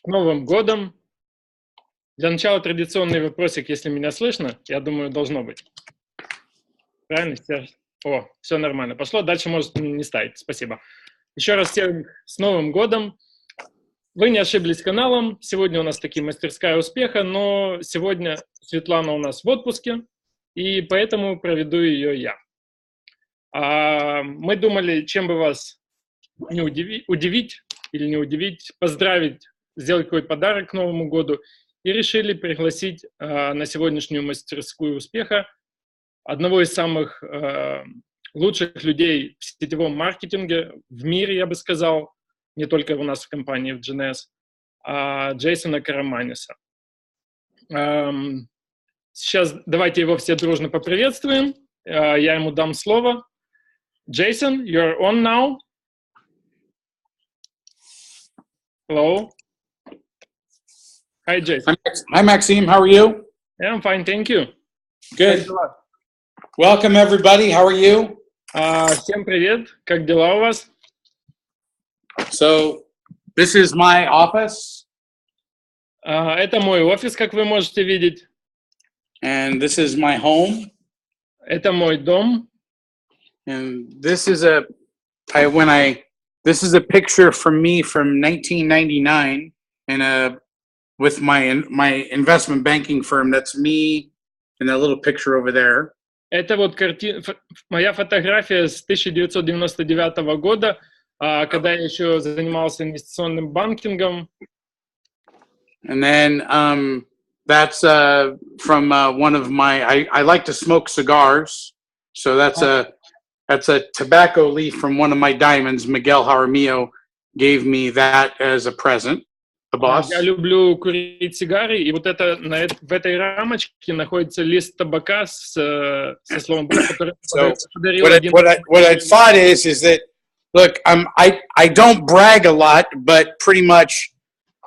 Новым годом! Для начала традиционный вопросик, если меня слышно, я думаю, должно быть. Правильно? О, все нормально. Пошло, дальше может не ставить. Спасибо. Еще раз всем с Новым годом! Вы не ошиблись каналом. Сегодня у нас таки мастерская успеха, но сегодня Светлана у нас в отпуске, и поэтому проведу ее я. Мы думали, чем бы вас не удивить или не удивить, поздравить, сделать какой-то подарок к Новому году, и решили пригласить на сегодняшнюю мастерскую успеха одного из самых лучших людей в сетевом маркетинге в мире, я бы сказал, не только у нас в компании в GNS, Джейсона Караманиса. Сейчас давайте его все дружно поприветствуем. Я ему дам слово. Джейсон, you're on now. Hello. Hi, Jason. Hi, Maxime. How are you? Yeah, I'm fine, thank you. Good. Welcome, everybody. How are you? Всем привет. Как дела у вас? So, this is my office. Это мой офис, как вы можете видеть. And this is my home. Это мой дом. And this is a picture from me from 1999 with my investment banking firm. That's me and that little picture over there. Это вот моя фотография с 1999 года, когда я еще занимался инвестиционным банкингом. And then that's from one of my. I like to smoke cigars, so that's a tobacco leaf from one of my diamonds. Miguel Jaramillo gave me that as a present. The boss. Я люблю курить сигары, и вот это в этой рамочке находится лист табака со словом «босс», который подарил один. What I thought is that look, I don't brag a lot, but pretty much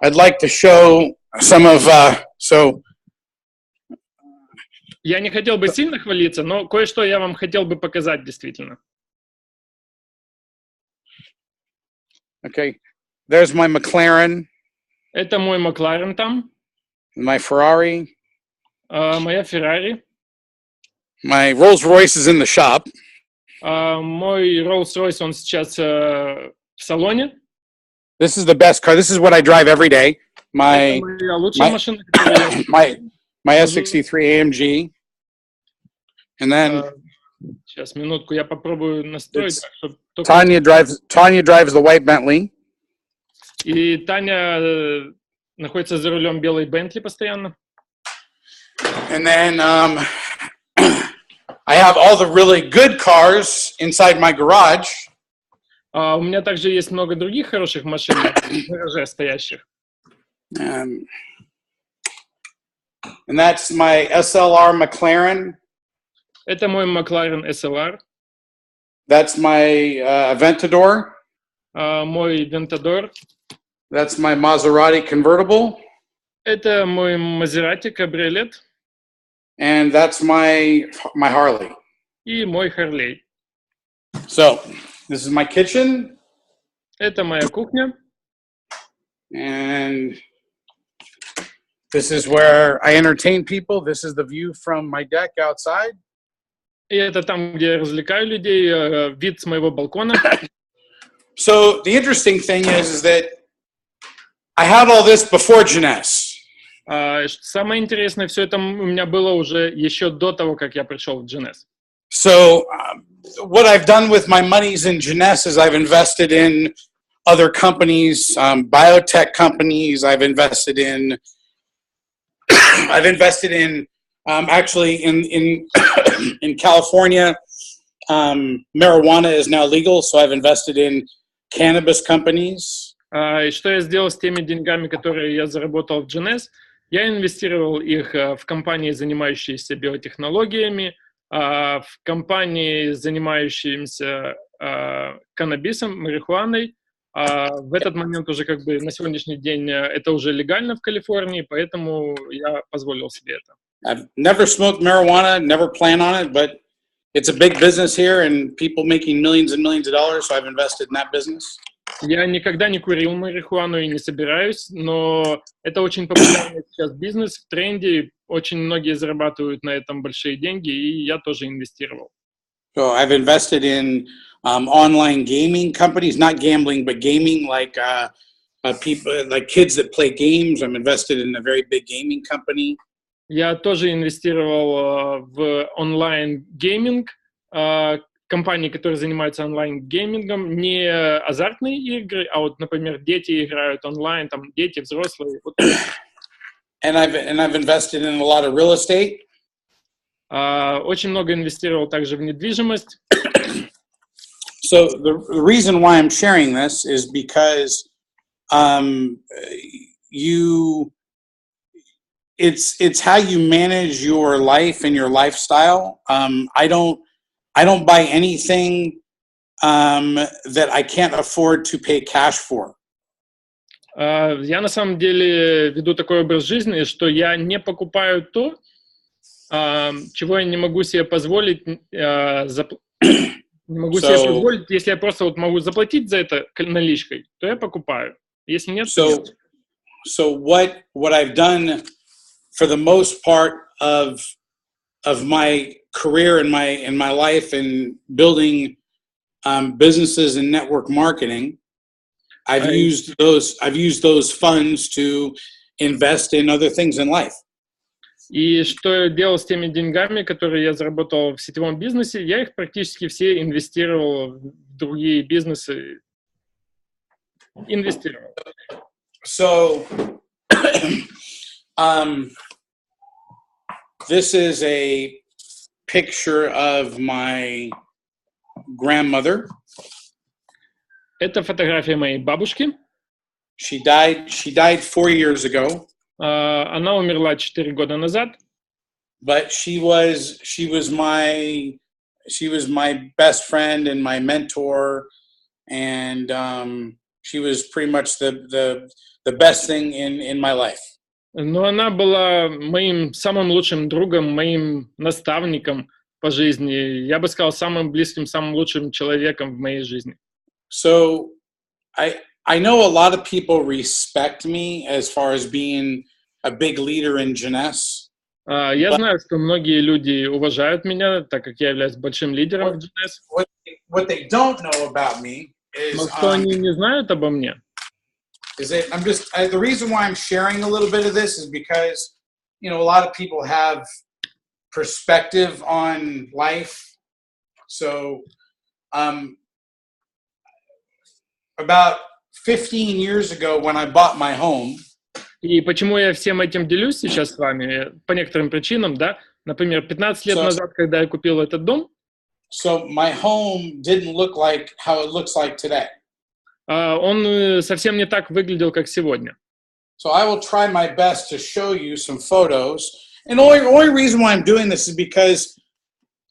I'd like to show some of so. Я не хотел бы сильно хвалиться, но кое-что я вам хотел бы показать действительно. Okay, there's my McLaren. Это мой Макларен там. My Ferrari. Моя Феррари. My Rolls-Royce is in the shop. Мой Rolls-Royce, он сейчас в салоне. This is the best car. This is what I drive every day. My S63 AMG. And then сейчас, минутку, я попробую настроить. Tanya drives the white Bentley. И Таня находится за рулем белой Бентли постоянно. And then I have all the really good cars inside my garage. У меня также есть много других хороших машин в гараже стоящих. And that's my SLR McLaren. Это мой McLaren SLR. That's my Aventador. Мой Ventador. That's my Maserati convertible. Это мой Maserati кабриолет. And that's my Harley. И мой Harley. So, this is my kitchen. Это моя кухня. And this is where I entertain people. This is the view from my deck outside. И это там, где я развлекаю людей, вид с моего балкона. So, the interesting thing is that I had all this before GNS. Самое интересное, все это у меня было уже еще до того, как я пришел в GNS. So, what I've done with my monies in GNS is I've invested in other companies, biotech companies. I've invested in actually in California. Marijuana is now legal, so I've invested in cannabis companies. И что я сделал с теми деньгами, которые я заработал в GNS? Я инвестировал их в компании, занимающиеся биотехнологиями, в компании, занимающиеся каннабисом, марихуаной. В этот момент уже как бы на сегодняшний день это уже легально в Калифорнии, поэтому я позволил себе это. I've never smoked marijuana, never plan on it, but it's a big business here and people making millions and millions of dollars, so I've invested in that business. Я никогда не курил марихуану и не собираюсь, но это очень популярный сейчас бизнес, в тренде. Очень многие зарабатывают на этом большие деньги, и я тоже инвестировал. So I've invested in online gaming companies, not gambling, but gaming, like people, like kids that play games. I'm invested in a very big gaming company. Я тоже инвестировал в онлайн-гейминг, компании, которые занимаются онлайн-геймингом, не азартные игры, а вот, например, дети играют онлайн, там дети, взрослые. Вот. And I've invested in a lot of real estate. Очень много инвестировал также в недвижимость. So the reason why I'm sharing this is because it's how you manage your life and your lifestyle. I don't buy anything that I can't afford to pay cash for. Я на самом деле веду такой образ жизни, что я не покупаю то, чего я не могу себе позволить, не могу себе позволить, если я просто вот могу заплатить за это наличкой, то я покупаю. Если нет, то нет. So what I've done for the most part of my career in my life and building businesses and network marketing, I've used those funds to invest in other things in life. И что я делал с теми деньгами, которые я заработал в сетевом бизнесе, я их практически все инвестировал в другие бизнесы. Инвестировал. So, this is a picture of my grandmother. Это фотография моей бабушки. She died 4 years ago. Она умерла 4 года назад. But she was my best friend and my mentor, and she was pretty much the best thing in my life. Но она была моим самым лучшим другом, моим наставником по жизни. Я бы сказал, самым близким, самым лучшим человеком в моей жизни. So I know a lot of people respect me as far as being a big leader in Jeunesse. Я знаю, что многие люди уважают меня, так как я являюсь большим лидером в Jeunesse. What they don't know about me is, но что они не знают обо мне? Is that the reason why I'm sharing a little bit of this is because, a lot of people have perspective on life. So, about 15 years ago when I bought my home. И почему я всем этим делюсь сейчас с вами? По некоторым причинам, да? Например, 15 лет назад, когда я купил этот дом, so my home didn't look like how it looks like today. Он совсем не так выглядел, как сегодня. So I will try my best to show you some photos. And the only reason why I'm doing this is because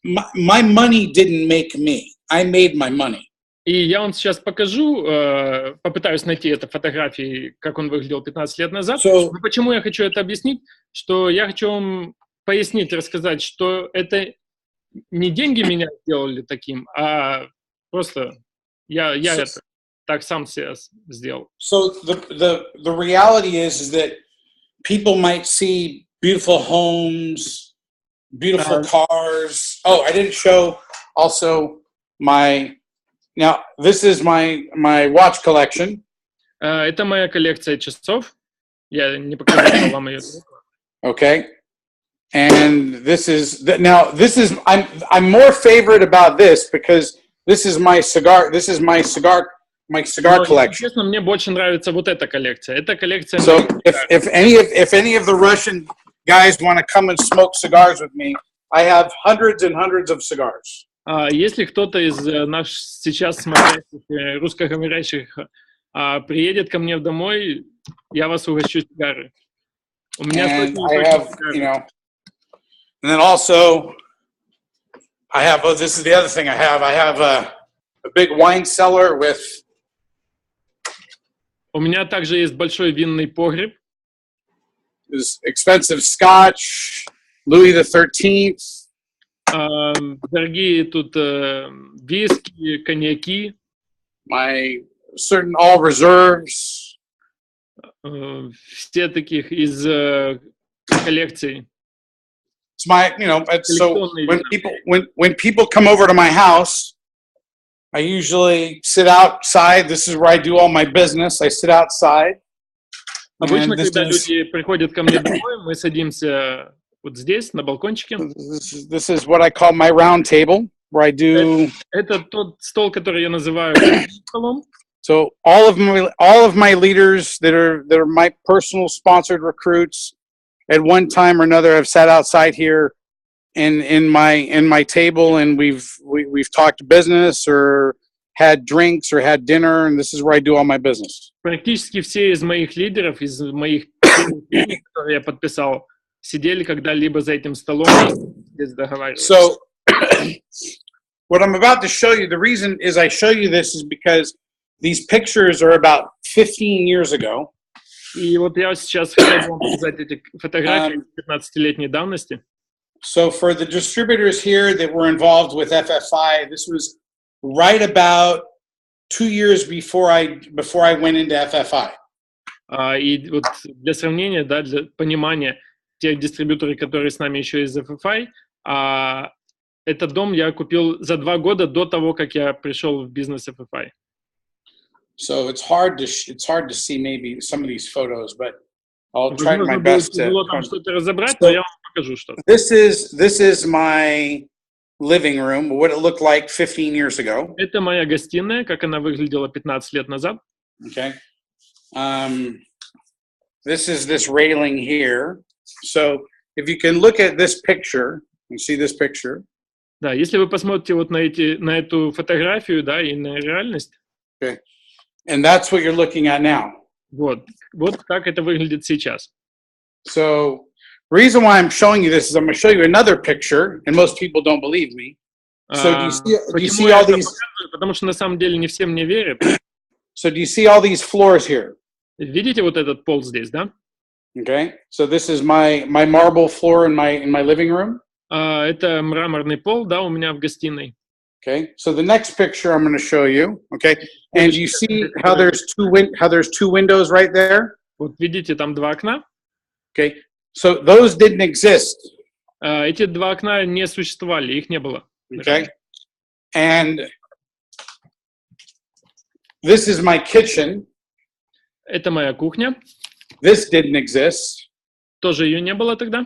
my money didn't make me. I made my money. И я вам сейчас покажу, попытаюсь найти это фотографии, как он выглядел 15 лет назад. Но почему я хочу это объяснить? Что я хочу вам пояснить, рассказать, что это не деньги меня сделали таким, а просто я это так сам себя сделал. So the reality is that people might see beautiful homes, beautiful cars. Oh, I didn't show also my. Now, this is my watch collection. Это моя коллекция часов. Я не показал вам ее. Okay. And I'm more favorite about this because this is my cigar collection. Честно, мне больше нравится вот эта коллекция. Эта коллекция. So if any of the Russian guys want to come and smoke cigars with me, I have hundreds and hundreds of cigars. Если кто-то из наших сейчас смотрящих русскоговорящих приедет ко мне домой, я вас угощу сигары. У меня and then also I have this is the other thing I have a big wine cellar with. У меня также есть большой винный погреб. This expensive Scotch, Louis XIII. Дорогие тут виски, коньяки. My certain all reserves. Все таких из коллекций. It's my, so when people come over to my house, I usually sit outside. This is where I do all my business. I sit outside. Обычно, когда люди приходят ко мне домой, мы садимся вот здесь, на балкончике. This is what I call my round table, where I do. Это тот стол, который я называю столом. So all of my leaders that are my personal sponsored recruits, at one time or another, have sat outside here in my table, and we've talked business or had drinks or had dinner, and this is where I do all my business. Практически все из моих лидеров, из моих которые я подписал, сидели когда-либо за этим столом, здесь договаривались. So what I'm about to show you, the reason is I show you this is because these pictures are about 15 years ago. И вот я сейчас хотел вам показать эти фотографии 15-летней давности. So for the distributors here that were involved with FFI, this was right about 2 years before I went into FFI. И вот для сравнения, да, для понимания, те дистрибьюторы, которые с нами еще из FFI, этот дом я купил за 2 года до того, как я пришел в бизнес FFI. So it's hard to see maybe some of these photos, but I'll try my best to. Что-то разобрать, но я вам покажу что-то. This is my living room, what it looked like 15 years ago. Это моя гостиная, как она выглядела 15 лет назад. Okay. This is this railing here. So if you can look at this picture, you see this picture. Да, если вы посмотрите вот на эту фотографию, да, и на реальность. Okay. And that's what you're looking at now. Вот так это выглядит сейчас. So, reason why I'm showing you this is I'm going to show you another picture, and most people don't believe me. So, do you see all these? Потому что на самом деле не все мне верят. So, do you see all these floors here? Видите вот этот пол здесь, да? Okay. So, this is my marble floor in my living room. Это мраморный пол, да, у меня в гостиной. Okay, so the next picture I'm going to show you. Okay, and you see how there's two windows right there. Вот видите, там 2 окна. Okay, so those didn't exist. Эти 2 окна не существовали, их не было. Okay, and this is my kitchen. Это моя кухня. This didn't exist. Тоже ее не было тогда.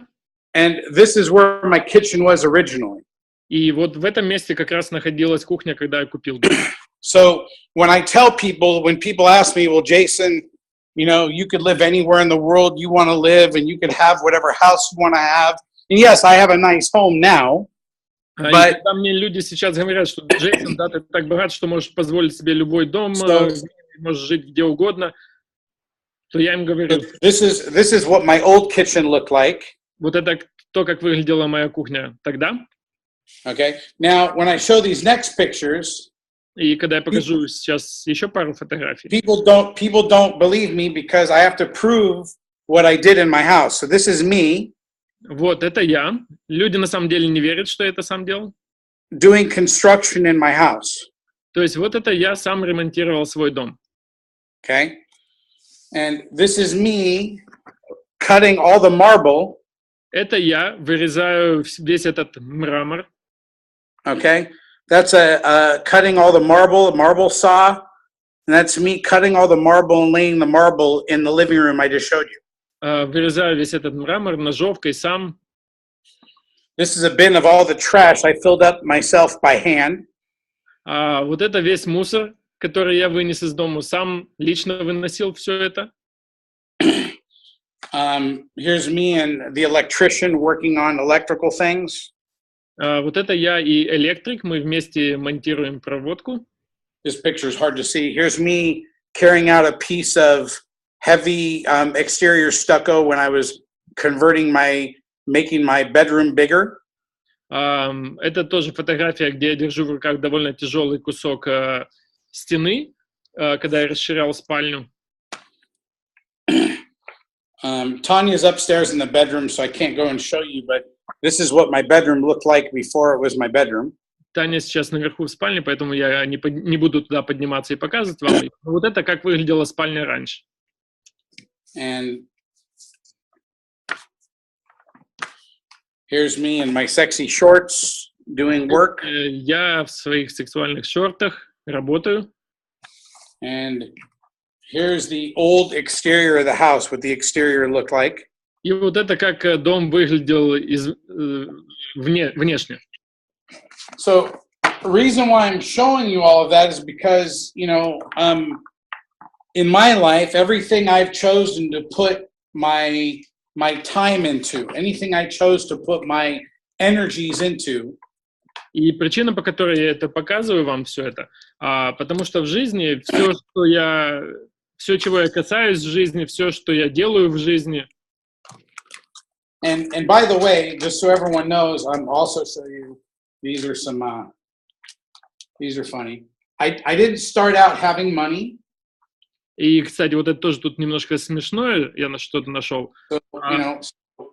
And this is where my kitchen was originally. И вот в этом месте как раз находилась кухня, когда я купил дом. So when people ask me, well, Jason, you could live anywhere in the world you want to live, and you could have whatever house you want to have. And yes, I have a nice home now. But когда мне люди сейчас говорят, что Джейсон, да, ты так богат, что можешь позволить себе любой дом, можешь жить где угодно, то я им говорю. This is what my old kitchen looked like. Вот это то, как выглядела моя кухня тогда. Okay. Now, when I show these next pictures, и когда я покажу сейчас еще пару фотографий, people don't believe me because I have to prove what I did in my house. So this is me. Вот это я. Люди на самом деле не верят, что я это сам делал. Doing construction in my house. То есть вот это я сам ремонтировал свой дом. Okay. And this is me cutting all the marble. Это я вырезаю весь этот мрамор. Okay, that's cutting all the marble, a marble saw, and that's me cutting all the marble and laying the marble in the living room I just showed you. Вырезаю весь этот мрамор ножовкой сам. This is a bin of all the trash I filled up myself by hand. Вот это весь мусор, который я вынес из дома, сам лично выносил все это. Here's me and the electrician working on electrical things. Вот это я и электрик, мы вместе монтируем проводку. This picture is hard to see. Here's me carrying out a piece of heavy exterior stucco when I was making my bedroom bigger. Это тоже фотография, где я держу в руках довольно тяжелый кусок стены, когда я расширял спальню. Tanya's upstairs in the bedroom, so I can't go and show you, but this is what my bedroom looked like before it was my bedroom. Таня сейчас наверху в спальне, поэтому я не буду туда подниматься и показывать вам. Но вот это как выглядела спальня раньше. And here's me in my sexy shorts doing work. Я в своих сексуальных шортах работаю. And here's the old exterior of the house, what the exterior looked like. И вот это как дом выглядел внешне. So the reason why I'm showing you all of that is because, you know, in my life, everything I've chosen to put my time into, anything I chose to put my energies into. И причина, по которой я это показываю вам все это, потому что в жизни все, чего я касаюсь в жизни, все, что я делаю в жизни. And by the way, just so everyone knows, I'm also show you. These are some. These are funny. I didn't start out having money. И, кстати, вот это тоже тут немножко смешное, я на что-то нашел. So, you know,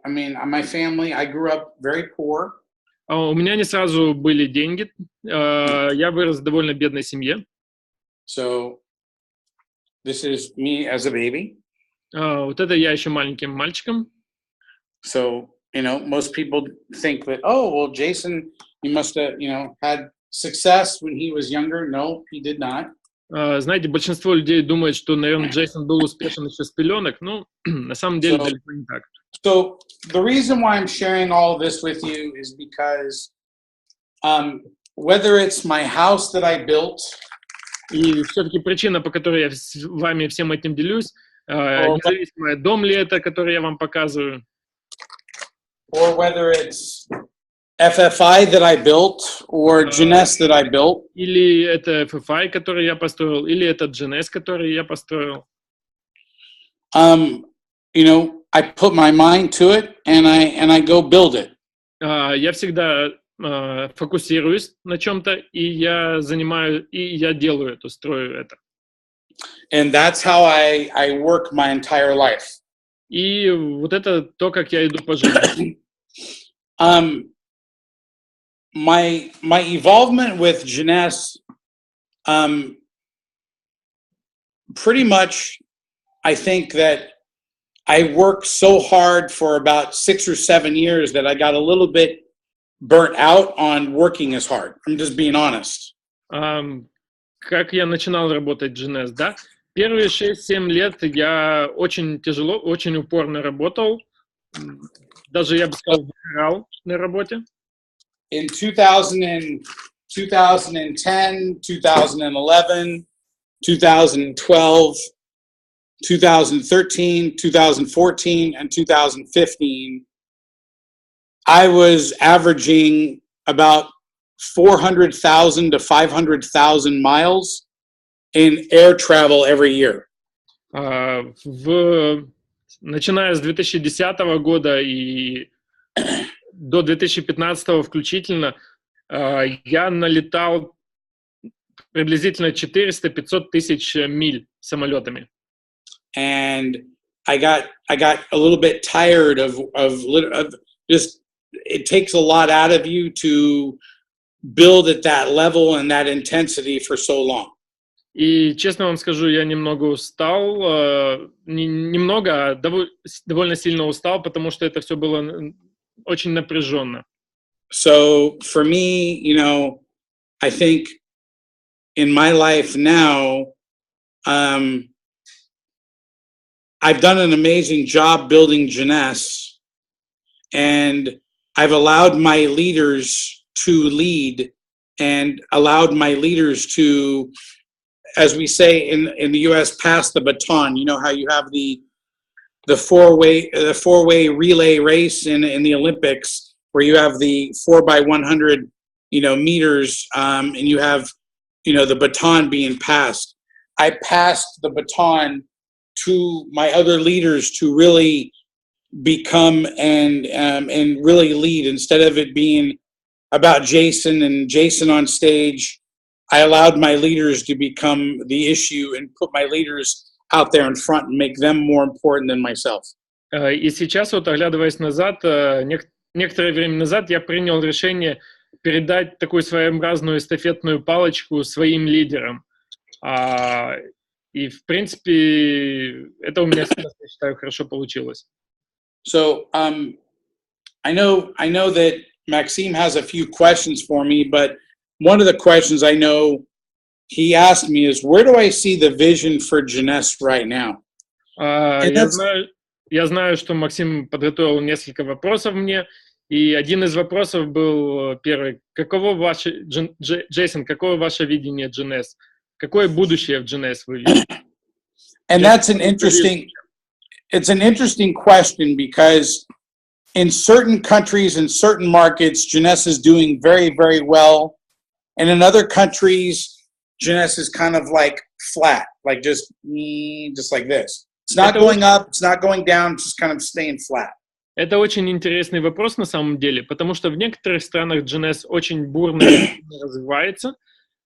I mean, my family, I grew up very poor. У меня не сразу были деньги. Я вырос в довольно бедной семье. So, this is me as a baby. Вот это я еще маленьким мальчиком. So, you know, most people think that, oh, well, Jason, he must have, you know, had success when he was younger. No, he did not. Знаете, большинство людей думает, что, наверное, Джейсон был успешен еще с пеленок. Ну, на самом деле, далеко не так. So the reason why I'm sharing all of this with you is because whether it's my house that I built, и все-таки причина, по которой я с вами всем этим делюсь, независимо, дом ли это, который я вам показываю, or whether it's FFI that I built or Jeunesse that I built, или это FFI, который я построил, или это Jeunesse, который я построил. You know, I put my mind to it and I go build it. Я всегда фокусируюсь на чем-то, и я делаю это, строю это. And that's how I work my entire life. И вот это то, как я иду по жизни. My involvement with Jeunesse, pretty much, I think that I worked so hard for about 6 or 7 years that I got a little bit burnt out on working as hard. I'm just being honest. Как я начинал работать в Jeunesse, да? Первые 6-7 лет я очень тяжело, очень упорно работал. Даже, я бы сказал, выгорал на работе. In 2010, 2011, 2012, 2013, 2014, and 2015, I was averaging about 400,000 to 500,000 miles in air travel every year. Начиная с 2010 года и до 2015 включительно, я налетал приблизительно 400-500 тысяч миль самолетами. And I got a little bit tired of just, it takes a lot out of you to build at that level and that intensity for so long. И честно вам скажу, я немного устал, немного, а довольно сильно устал, потому что это все было очень напряженно. So for me, you know, I think in my life now, I've done an amazing job building Jeunesse, and I've allowed my leaders to lead and allowed my leaders to, as we say in the US, pass the baton. You know how you have the four-way relay race in the Olympics, where you have the 4x100, you know, meters, and you have, you know, the baton being passed. I passed the baton to my other leaders to really become and really lead, instead of it being about Jason and Jason on stage. I allowed my leaders to become the issue and put my leaders out there in front and make them more important than myself. И сейчас, вот оглядываясь назад, некоторое время назад я принял решение передать такую своеобразную эстафетную палочку своим лидерам. И, в принципе, это у меня сейчас, я считаю, хорошо получилось. So I know that Maxime has a few questions for me, but one of the questions I know he asked me is, where do I see the vision for Jeunesse right now? Я знаю, что Максим подготовил несколько вопросов мне, и один из вопросов был первый. Джейсон, какое ваше видение Jeunesse? Какое будущее в Jeunesse вы видите? And that's an interesting question, because in certain countries, in certain markets, Jeunesse is doing very, very well. And in other countries, Jeunesse is kind of like flat, like just like this. It's not going up, it's not going down, it's just kind of staying flat. Это очень интересный вопрос на самом деле, потому что в некоторых странах Jeunesse очень бурно развивается,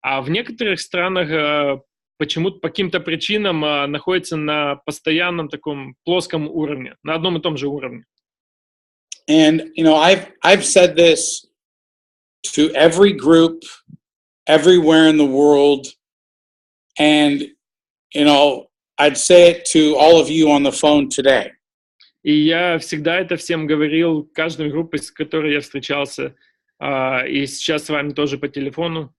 а в некоторых странах почему-то по каким-то причинам находится на постоянном таком плоском уровне, на одном и том же уровне. And I've said this to every group everywhere in the world, and I'd say it to all of you on the phone today. И я всегда это всем говорил, каждой группе, с которой я встречался, и сейчас с вами тоже по телефону.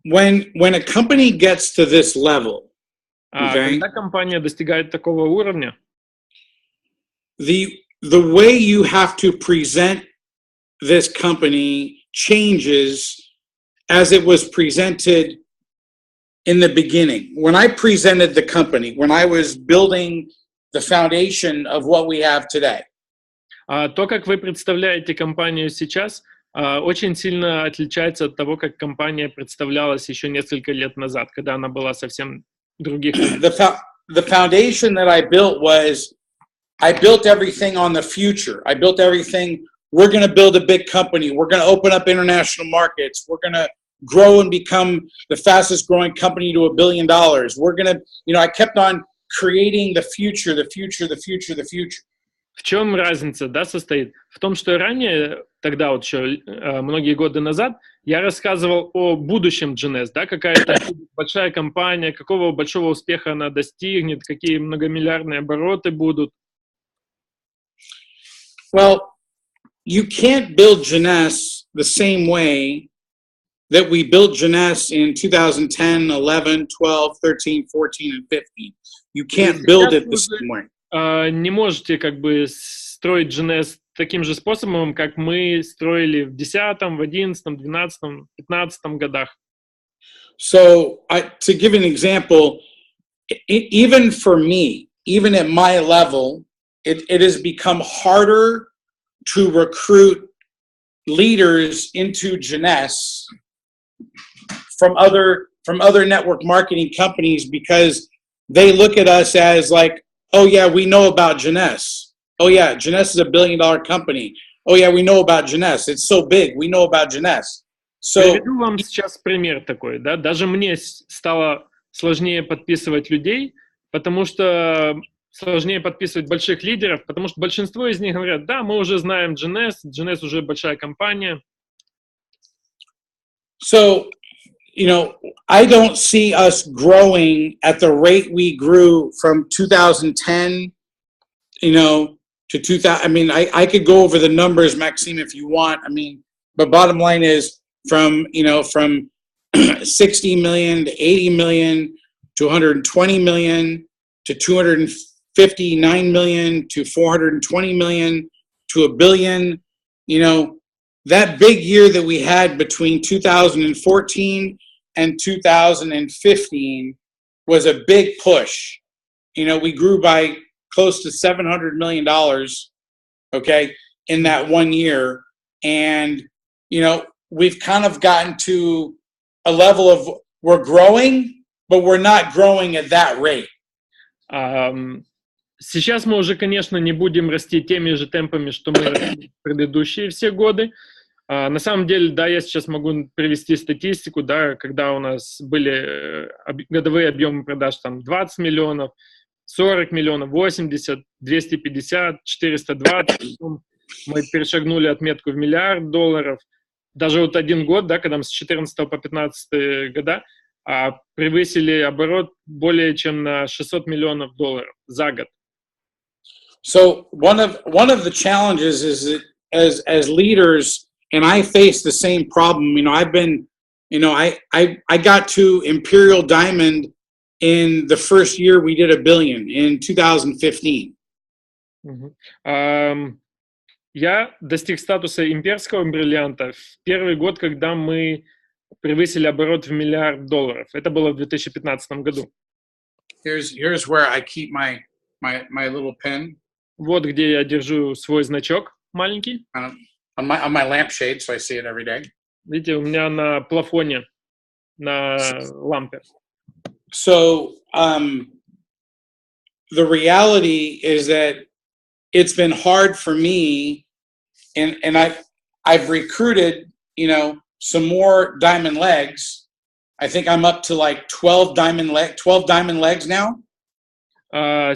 When a company gets to this level, когда компания достигает такого уровня, the way you have to present this company changes as it was presented in the beginning. When I presented the company, when I was building the foundation of what we have today. То, как вы представляете компанию сейчас, очень сильно отличается от того, как компания представлялась еще несколько лет назад, когда она была совсем других. The foundation that I built was, I built everything on the future. I built everything, we're going to build a big company. We're going to open up international markets. We're going to grow and become the fastest growing company to $1 billion. We're going to, I kept on creating the future, the future, the future, the future. В чем разница, состоит? В том, что ранее, тогда вот еще многие годы назад, я рассказывал о будущем Jeunesse, какая-то большая компания, какого большого успеха она достигнет, какие многомиллиардные обороты будут. Well, you can't build Jeunesse the same way that we built Jeunesse in 2010, 11, 12, 13, 14, and 15. You can't build it the same way. Не можете строить Jeunesse таким же способом, как мы строили в 10, в 11, 12, 15 годах. So, to give an example, even for me, even at my level, it has become harder to recruit leaders into Jeunesse from other network marketing companies, because they look at us as like, oh yeah, we know about Jeunesse. Oh yeah, Jeunesse is $1 billion company. Oh yeah, we know about Jeunesse. It's so big. We know about Jeunesse. So, приведу вам сейчас пример такой, Даже мне стало сложнее подписывать людей, потому что сложнее подписывать больших лидеров, потому что большинство из них говорят, да, мы уже знаем Jeunesse, Jeunesse уже большая компания. So, I don't see us growing at the rate we grew from 2010, to 2000. I mean, I could go over the numbers, Maxime, if you want. I mean, but bottom line is from 60 million to 80 million to 120 million to 259 million to 420 million to $1 billion. That big year that we had between 2014 and 2015 was a big push. We grew by close to $700 million, in that 1 year. And, we've kind of gotten to a level of, we're growing, but we're not growing at that rate. Сейчас мы уже, конечно, не будем расти теми же темпами, что мы росли в предыдущие все годы. На самом деле, я сейчас могу привести статистику, когда у нас были годовые объемы продаж 20 миллионов, 40 миллионов, 80, 250, 420. Мы перешагнули отметку в $1 миллиард. Даже вот один год, да, когда мы с 14 по 15 года превысили оборот более чем на $600 миллионов за год. So one of the challenges is that as leaders, and I face the same problem. I got to Imperial Diamond in the first year we did $1 billion in 2015. Я достиг статуса имперского бриллианта в первый год, когда мы превысили оборот в $1 миллиард. Это было в 2015 году. Here's where I keep my little pen. Вот где я держу свой значок маленький. On my lampshade, so I see it every day. Видите, у меня на плафоне, на лампе. So the reality is that it's been hard for me, and I've recruited, some more diamond legs. I think I'm up to like 12 diamond legs now.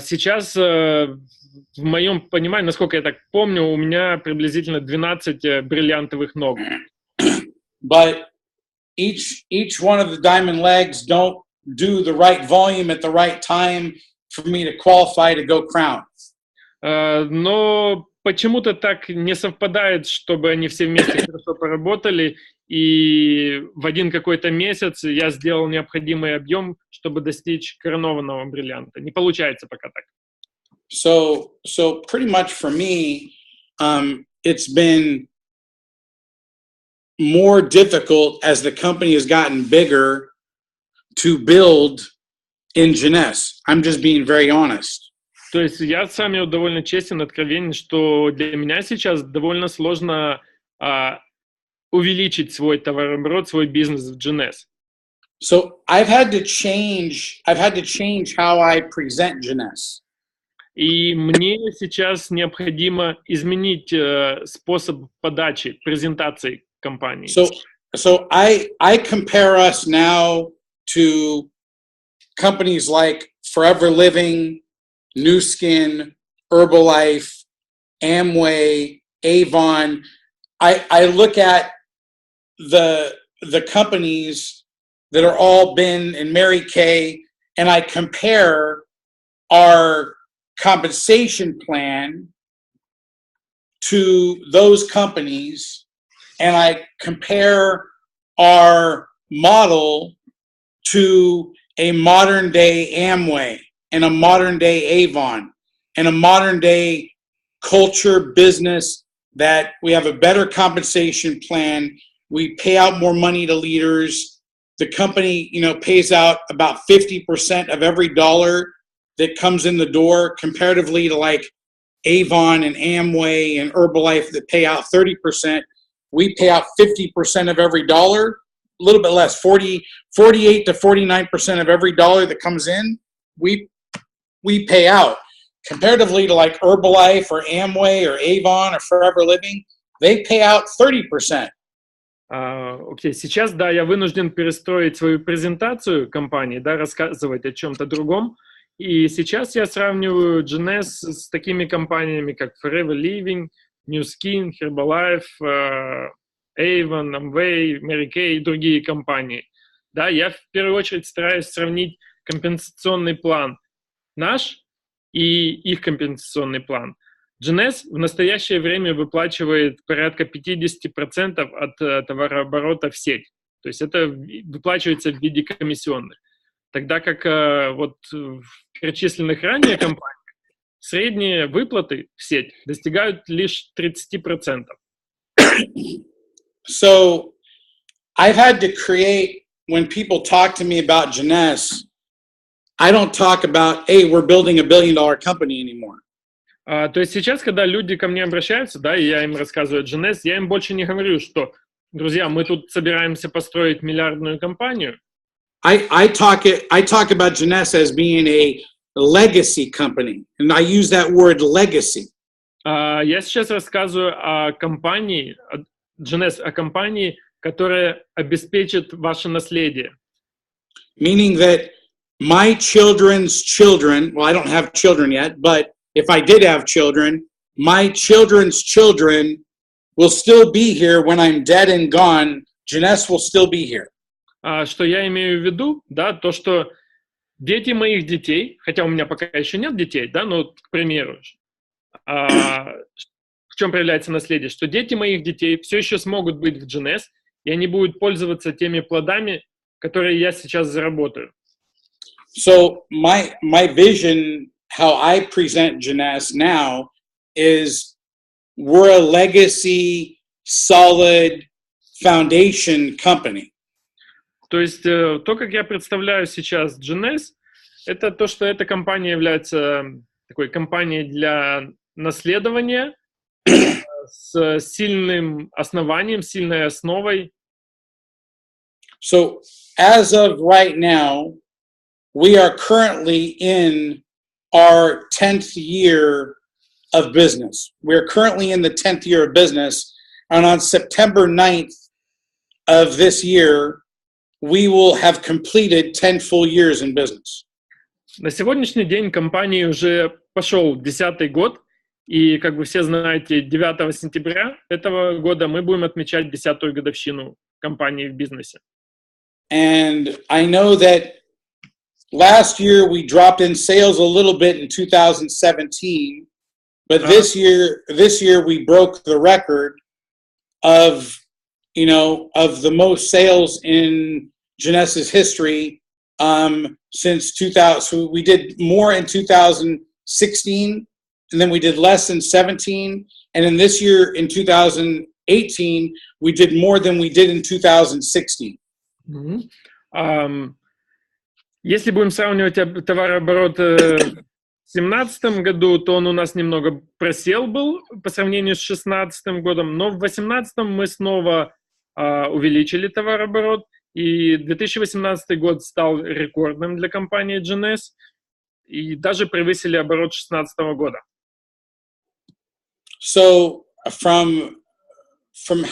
Сейчас, в моем понимании, насколько я так помню, у меня приблизительно 12 бриллиантовых ног. But each one of the diamond legs don't do the right volume at the right time for me to qualify to go crown. Но почему-то так не совпадает, чтобы они все вместе хорошо поработали, и в один какой-то месяц я сделал необходимый объем, чтобы достичь коронованного бриллианта. Не получается пока так. So pretty much for me, it's been more difficult as the company has gotten bigger to build in jeunesse. I'm just being very honest. То есть я с вами довольно честен, откровенен, что для меня сейчас довольно сложно увеличить свой товарооборот, свой бизнес в Jeunesse. So I've had to change how I present Jeunesse. И мне сейчас необходимо изменить способ подачи, презентации компании. So I compare us now to companies like Forever Living, New Skin, Herbalife, Amway, Avon. I look at the companies that are all been in Mary Kay, and I compare our compensation plan to those companies, and I compare our model to a modern day Amway and a modern day Avon and a modern day culture business that we have a better compensation plan. We pay out more money to leaders. The company, pays out about 50% of every dollar that comes in the door, comparatively to like Avon and Amway and Herbalife that pay out 30%. We pay out 50% of every dollar, a little bit less, 48 to 49% of every dollar that comes in, we pay out. Comparatively to like Herbalife or Amway or Avon or Forever Living, they pay out 30%. Окей, сейчас, да, я вынужден перестроить свою презентацию компании, да, рассказывать о чем-то другом. И сейчас я сравниваю Jeunesse с такими компаниями, как Forever Living, New Skin, Herbalife, Avon, Amway, Mary Kay и другие компании. Да, я в первую очередь стараюсь сравнить компенсационный план наш и их компенсационный план. Jeunesse в настоящее время выплачивает порядка 50% от товарооборота в сеть. То есть это выплачивается в виде комиссионных. Тогда как вот в перечисленных ранее компаниях средние выплаты в сеть достигают лишь 30%. So I've had to create, when people talk to me about Jeunesse, I don't talk about, hey, we're building $1 billion company anymore. То есть сейчас, когда люди ко мне обращаются, да, и я им рассказываю о Jeunesse, я им больше не говорю, что, друзья, мы тут собираемся построить миллиардную компанию. I talk about Jeunesse as being a legacy company, and I use that word legacy. Я сейчас рассказываю о компании, Jeunesse, о компании, которая обеспечит ваше наследие. Meaning that my children's children, well, I don't have children yet, but if I did have children, my children's children will still be here when I'm dead and gone. Jeunesse will still be here. Что я имею в виду, да, то, что дети моих детей, хотя у меня пока еще нет детей, да, но, к примеру, в чем проявляется наследие, что дети моих детей все еще смогут быть в GNS, и они будут пользоваться теми плодами, которые я сейчас заработаю. So my vision, how I present Jeunesse now, is we're a legacy, solid foundation company. То есть то, как я представляю сейчас GNS, это то, что эта компания является такой компанией для наследования с сильным основанием, сильной основой. So as of right now, we are currently in our 10th year of business. We're currently in the 10th year of business, and on September 9th of this year, we will have completed 10 full years in business. На сегодняшний день компании уже пошел 10-й год, и, как вы все знаете, 9 сентября этого года мы будем отмечать 10-ю годовщину компании в бизнесе. And I know that last year we dropped in sales a little bit in 2017, but this year we broke the record of the most sales in Jeunesse's history since 2000. So we did more in 2016, and then we did less in 17, and in this year in 2018 we did more than we did in 2016. Если будем сравнивать товарооборот в 2017 году, то он у нас немного просел был по сравнению с 2016 годом, но в 2018 мы снова увеличили товарооборот, и 2018 год стал рекордным для компании GNS, и даже превысили оборот 2016 года. So from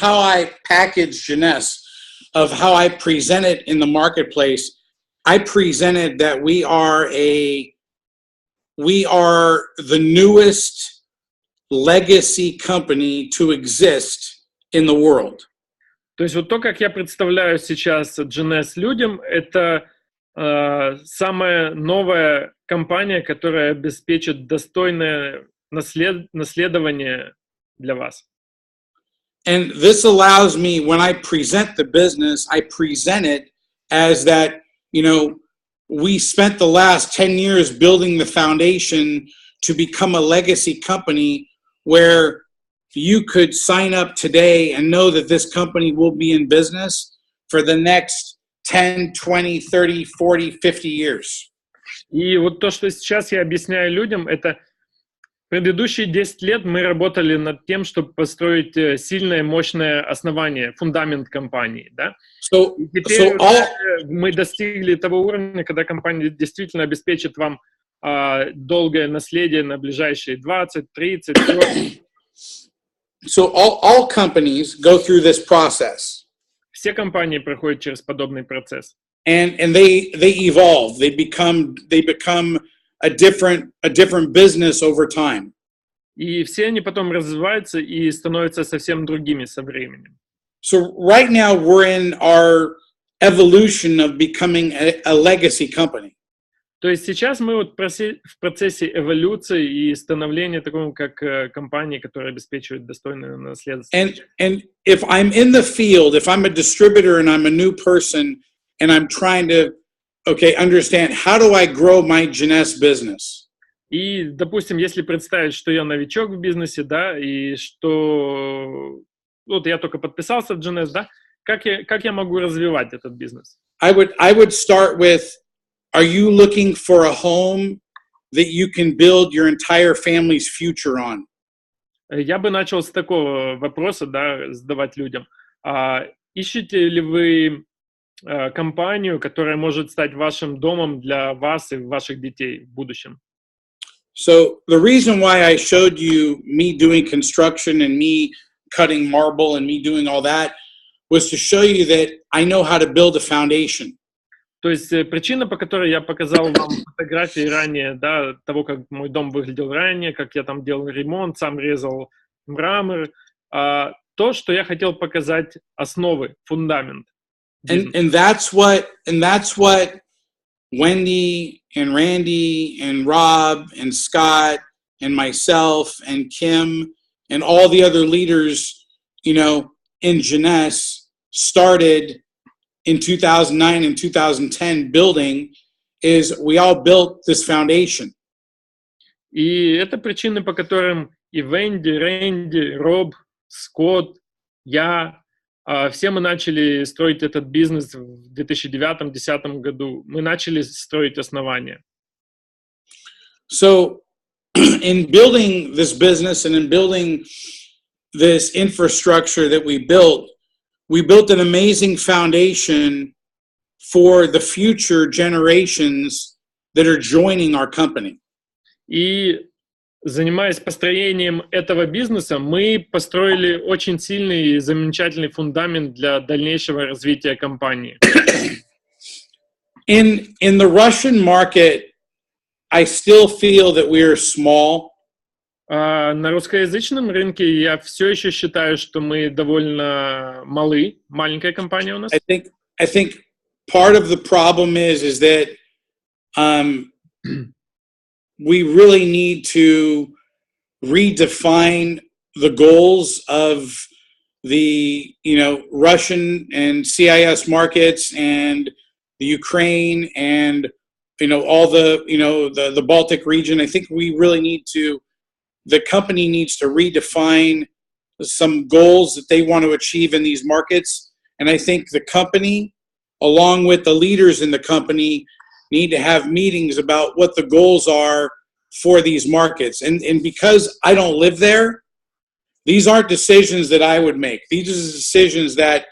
how I package Jeunesse, of how I present it in the marketplace, I presented that we are the newest legacy company to exist in the world. То есть вот то, как я представляю сейчас GNS людям, это самая новая компания, которая обеспечит достойное наследование для вас. And this allows me, when I present the business, I present it as that, we spent the last 10 years building the foundation to become a legacy company where you could sign up today and know that this company will be in business for the next 10, 20, 30, 40, 50 years. И вот то, что сейчас я объясняю людям, это предыдущие 10 лет мы работали над тем, чтобы построить сильное, мощное основание, фундамент компании, да? И теперь мы достигли того уровня, когда компания действительно обеспечит вам долгое наследие на ближайшие 20, 30, 40. So all companies go through this process. Все компании проходят через подобный процесс. And they evolve. They become a different business over time. И все они потом развиваются и становятся совсем другими со временем. So right now we're in our evolution of becoming a legacy company. То есть сейчас мы вот в процессе эволюции и становления такого, как компании, которая обеспечивает достойное наследство. And if I'm in the field, if I'm a distributor and I'm a new person and I'm trying to understand how do I grow my Jeunesse business? И, допустим, если представить, что я новичок в бизнесе, да, и что вот я только подписался в GNS, да, как я могу развивать этот бизнес? I would start with, are you looking for a home that you can build your entire family's future on? Я бы начал с такого вопроса, да, задавать людям. Ищете ли вы компанию, которая может стать вашим домом для вас и ваших детей в будущем? So the reason why I showed you me doing construction and me cutting marble and me doing all that was to show you that I know how to build a foundation. То есть причина, по которой я показал вам фотографии ранее, да, того, как мой дом выглядел ранее, как я там делал ремонт, сам резал мрамор, то, что я хотел показать основы, фундамент. And that's what Wendy and Randy and Rob and Scott and myself and Kim and all the other leaders, you know, in Jeunesse started in 2009 and 2010 building, is we all built this foundation. И это причины, по которым и Венди, Рэнди, Роб, Скотт, я, все мы начали строить этот бизнес в 2009-2010 году. Мы начали строить основания. So in building this business and in building this infrastructure that we built an amazing foundation for the future generations that are joining our company. И занимаясь построением этого бизнеса, мы построили очень сильный и замечательный фундамент для дальнейшего развития компании. In the Russian market, I still feel that we are small. На русскоязычном рынке я все еще считаю, что мы довольно малы, маленькая компания у нас. I think part of the problem is that we really need to redefine the goals of the, you know, Russian and CIS markets and the Ukraine and, you know, all the, you know, the Baltic region. I think we really need to, the company needs to redefine some goals that they want to achieve in these markets. And I think the company, along with the leaders in the company, need to have meetings about what the goals are for these markets. And because I don't live there, these aren't decisions that I would make. These are decisions that,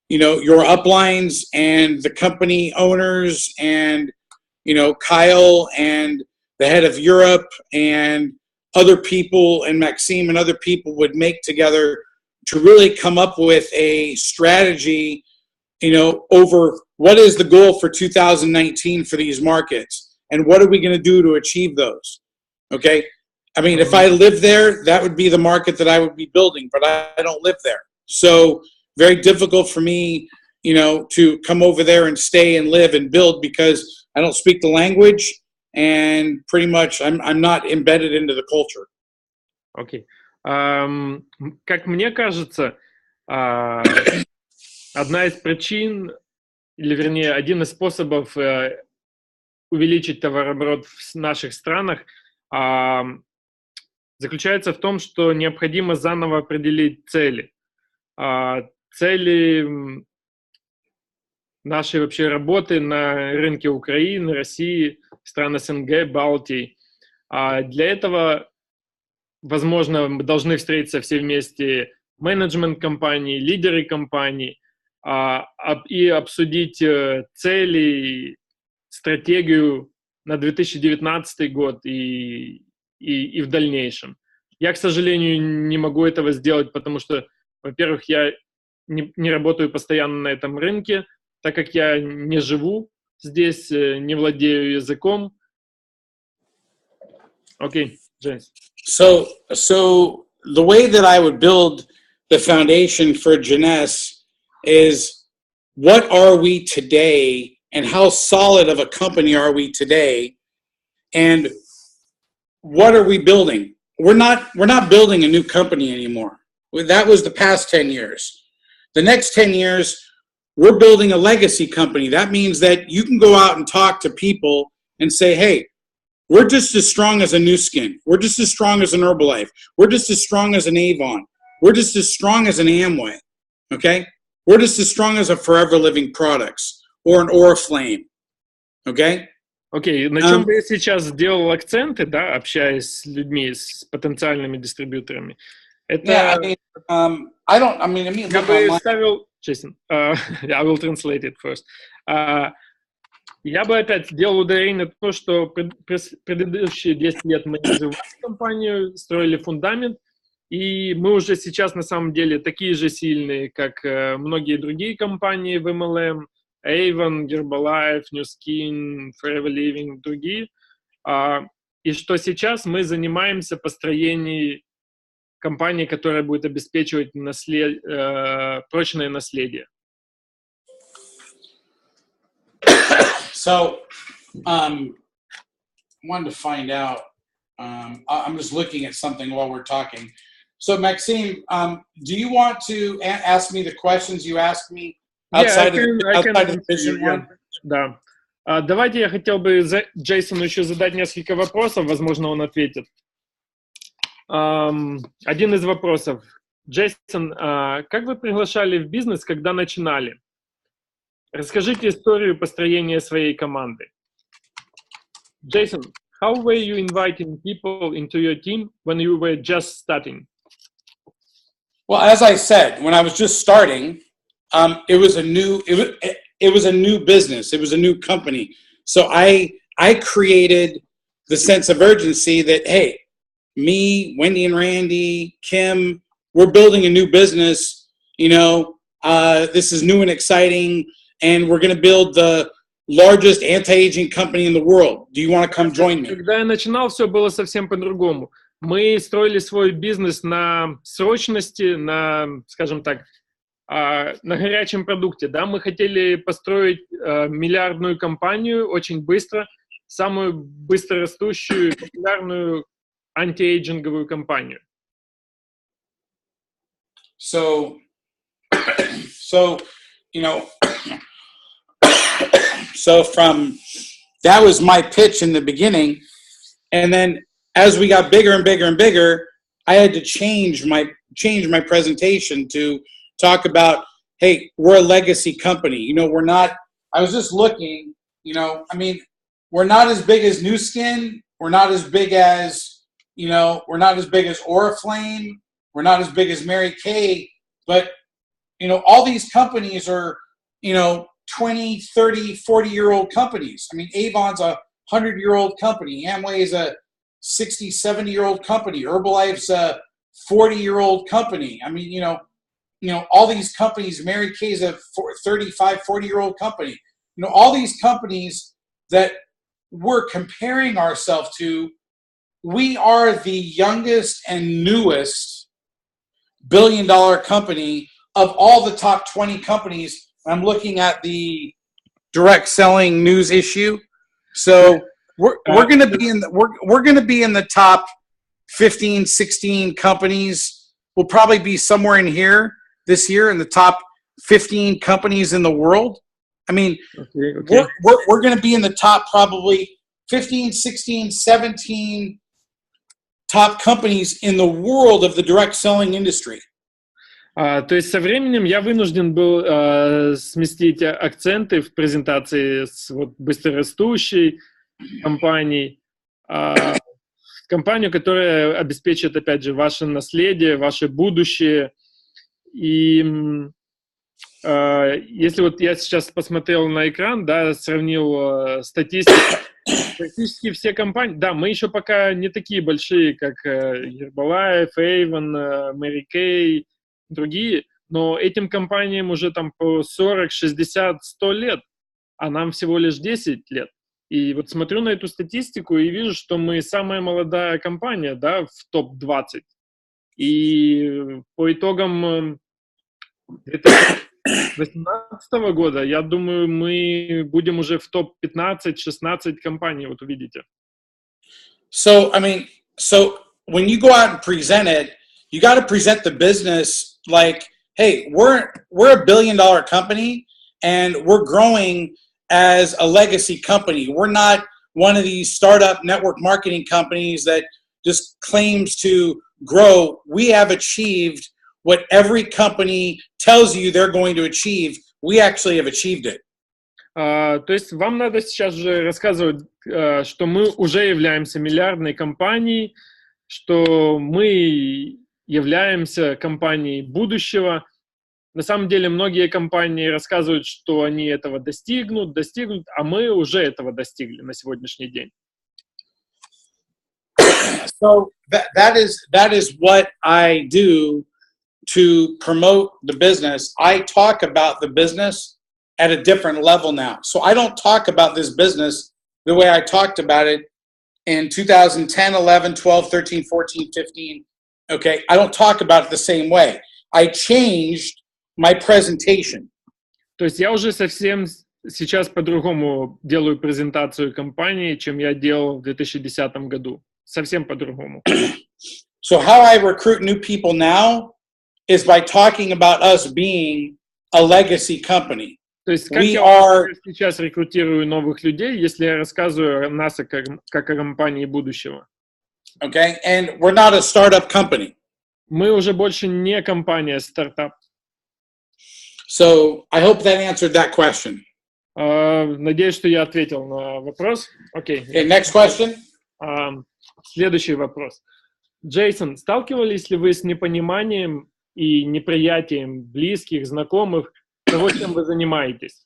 you know, your uplines and the company owners and, you know, Kyle and the head of Europe and other people and Maxime and other people would make together to really come up with a strategy, you know, over what is the goal for 2019 for these markets and what are we going to do to achieve those? Okay. I mean, if I lived there, that would be the market that I would be building, but I don't live there. So very difficult for me, you know, to come over there and stay and live and build because I don't speak the language and pretty much I'm not embedded into the culture. Окей. Как мне кажется, одна из причин, или вернее, один из способов увеличить товарооборот в наших странах заключается в том, что необходимо заново определить цели. Цели нашей вообще работы на рынке Украины, России, стран СНГ, Балтии. Для этого, возможно, мы должны встретиться все вместе, менеджмент компании, лидеры компании, и обсудить цели, стратегию на 2019 год и в дальнейшем. Я, к сожалению, не могу этого сделать, потому что, во-первых, я не работаю постоянно на этом рынке, так как я не живу здесь, не владею языком. Окей, Джейс. So the way that I would build the foundation for Jeunesse is what are we today and how solid of a company are we today and what are we building? We're not building a new company anymore. That was the past 10 years. The next 10 years, we're building a legacy company. That means that you can go out and talk to people and say, hey, we're just as strong as a Nu Skin. We're just as strong as an Herbalife. We're just as strong as an Avon. We're just as strong as an Amway. Okay? We're just as strong as a Forever Living Products or an Oriflame. Okay? Окей, на чем бы я сейчас сделал акценты, да, общаясь с людьми, с потенциальными дистрибьюторами? Это... Я бы ставил... Джейсон, I will translate it first. Я бы опять сделал ударение на то, что предыдущие 10 лет мы развивали компанию, строили фундамент, и мы уже сейчас на самом деле такие же сильные, как многие другие компании в MLM, Avon, Herbalife, New Skin, Forever Living, другие. И что сейчас мы занимаемся построением компании, которая будет обеспечивать прочное наследие. So, wanted to find out, I'm just looking at something while we're talking. So, Maxime, do you want to ask me the questions you asked me outside of the vision one? Да. Давайте я хотел бы Джейсону еще задать несколько вопросов, возможно, он ответит. Один из вопросов. Джейсон, как вы приглашали в бизнес, когда начинали? Расскажите историю построения своей команды. Jason, how were you inviting people into your team when you were just starting? Well, as I said, when I was just starting, it was a new business. It was a new company. So I created the sense of urgency that, hey, me, Wendy and Randy, Kim, we're building a new business. You know, this is new and exciting, and we're going to build the largest anti-aging company in the world. Do you want to come join me? Когда я начинал, все было совсем по-другому. Мы строили свой бизнес на срочности, на, скажем так, на горячем продукте. Да? Мы хотели построить миллиардную компанию очень быстро, самую быстрорастущую, популярную антиэйджинговую компанию. So, you know, so from that was my pitch in the beginning, and then as we got bigger and bigger and bigger, I had to change my presentation to talk about, hey, we're a legacy company. You know, we're not. I was just looking. You know, I mean, we're not as big as New Skin. We're not as big as, you know, we're not as big as Oriflame. We're not as big as Mary Kay. But, you know, all these companies are, you know, 20, 30, 40-year-old companies. I mean, Avon's a 100-year-old company. Amway is a 60, 70-year-old company. Herbalife's a 40-year-old company. I mean, you know, all these companies, Mary Kay's a 35, 40-year-old company. You know, all these companies that we're comparing ourselves to, we are the youngest and newest billion-dollar company of all the top 20 companies. I'm looking at the direct selling news issue. So we're going to be in the top 15, 16 companies. We'll probably be somewhere in here this year in the top 15 companies in the world. I mean, we're going to be in the top probably 15, 16, 17 top companies in the world of the direct selling industry. То есть со временем я вынужден был сместить акценты в презентации с вот быстрорастущей компанией, компанию, которая обеспечит, опять же, ваше наследие, ваше будущее. И если вот я сейчас посмотрел на экран, да, сравнил статистику, практически все компании, да, мы еще пока не такие большие, как Herbalife, Avon, Mary Kay, другие, но этим компаниям уже там по 40, 60, 100 лет, а нам всего лишь 10 лет. И вот смотрю на эту статистику и вижу, что мы самая молодая компания, да, в топ-20. И по итогам 2018 года, я думаю, мы будем уже в топ-15-16 компаний, вот увидите. So, I mean, so when you go out and present it, you got to present the business like, hey, we're a $1 billion company and we're growing as a legacy company. We're not one of these startup network marketing companies that just claims to grow. We have achieved what every company tells you they're going to achieve. We actually have achieved it. То есть вам надо сейчас же рассказывать, что мы уже являемся миллиардной компанией, что мы являемся компанией будущего. На самом деле многие компании рассказывают, что они этого достигнут, а мы уже этого достигли на сегодняшний день. So that is what I do to promote the business. I talk about the business at a different level now. So I don't talk about this business the way I talked about it in 2010, 11, 12, 13, 14, 15. Okay, I don't talk about it the same way. I changed my presentation. То есть я уже совсем сейчас по-другому делаю презентацию компании, чем я делал в 2010 году. Совсем по-другому. So how I recruit new people now is by talking about us being a legacy company. То есть как я сейчас рекрутирую новых людей, если я рассказываю о нас как о компании будущего. Okay, and we're not a startup company. Мы уже больше не компания стартап. So I hope that answered that question. Надеюсь, что я ответил на вопрос. Окей. Okay, next question. Следующий вопрос. Джейсон, сталкивались ли вы с непониманием и неприятием близких, знакомых того, чем вы занимаетесь?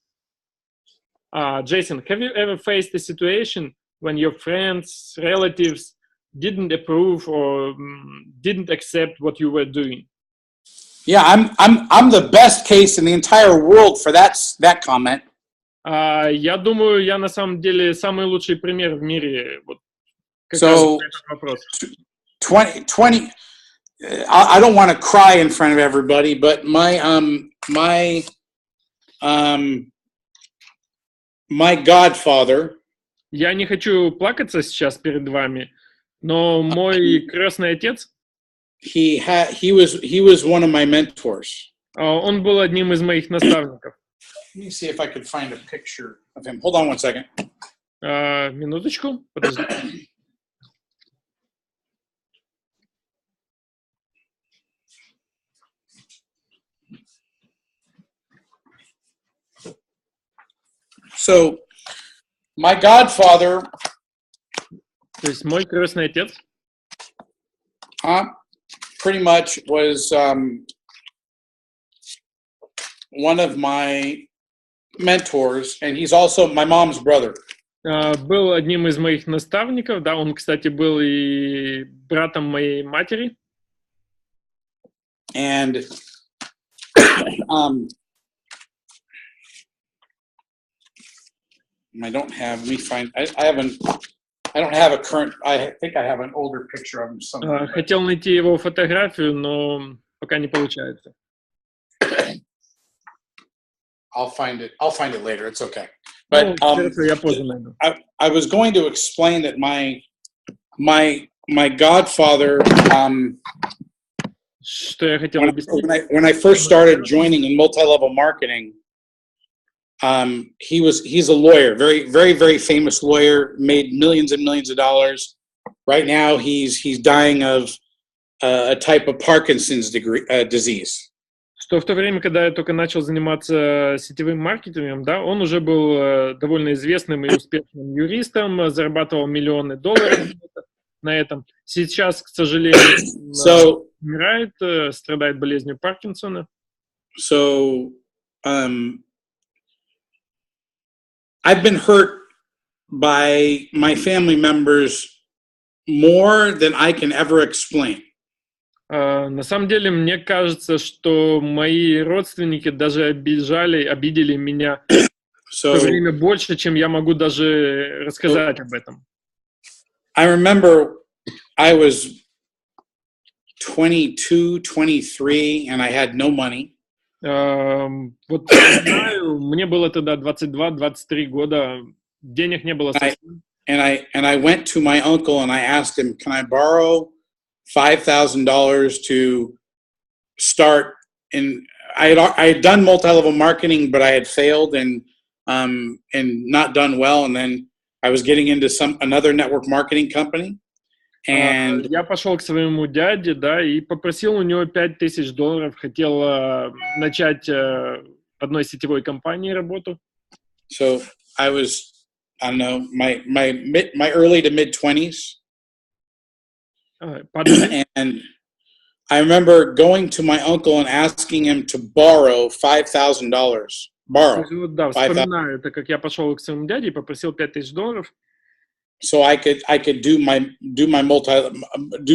Jason, have you ever faced a situation when your friends, relatives didn't approve or didn't accept what you were doing? Yeah, I'm the best case in the entire world for that comment. Я думаю, я на самом деле самый лучший пример в мире. Вот, so, этот вопрос. 20 I don't want to cry in front of everybody, but my godfather. Я не хочу плакаться сейчас перед вами, но мой крестный отец. He was one of my mentors. Он был одним из моих наставников. Let me see if I could find a picture of him. Hold on one second. Минуточку, подожди. So, my godfather. То есть мой крестный отец. Pretty much was one of my mentors, and he's also my mom's brother. Был одним из моих наставников, да, он, кстати, был и братом моей матери. And I don't have. Let me find. I don't have a current. I think I have an older picture of him somewhere. Хотел найти его фотографию, но пока не получается. I'll find it later. It's okay. But я позже найду. I was going to explain that my godfather. Что я хотел объяснить? When I first started joining in multi-level marketing, he's a lawyer, very, very, very famous lawyer, made millions and millions of dollars. Right now, he's dying of a type of Parkinson's disease. Что в то время, когда я только начал заниматься сетевым маркетингом, да, он уже был довольно известным и успешным юристом, зарабатывал миллионы долларов на этом. Сейчас, к сожалению, умирает, страдает болезнью Паркинсона. So, I've been hurt by my family members more than I can ever explain. На самом деле, мне кажется, что мои родственники даже обидели меня в то время больше, чем я могу даже рассказать об этом. I remember I was 22, 23, and I had no money. Вот знаю, мне было тогда 22-23 года, денег не было совсем. And I went to my uncle and I asked him, can I borrow $5,000 to start? And I had done multi-level marketing, but I had failed and not done well. And then I was getting into another network marketing company. And я пошел к своему дяде, да, и попросил у него $5,000, хотел начать в одной сетевой компании работу. So I was, I don't know, my early to mid 20s. And I remember going to my uncle and asking him to borrow $5,000. Да, вспоминаю, это как я пошел к своему дяде и попросил $5,000. So I could do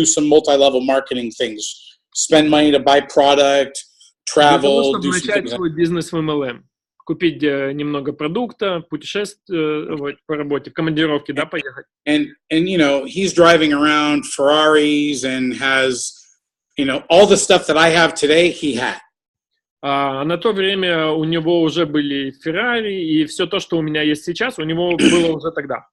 some multi-level marketing things, spend money to buy product, travel, для того, чтобы начать свой бизнес в MLM. купить немного продукта, путешествовать по работе, в командировке, да, поехать. And you know, he's driving around Ferraris and has, you know, all the stuff that I have today, he had. А на то время у него уже были Феррари, и все то, что у меня есть сейчас, у него было уже тогда.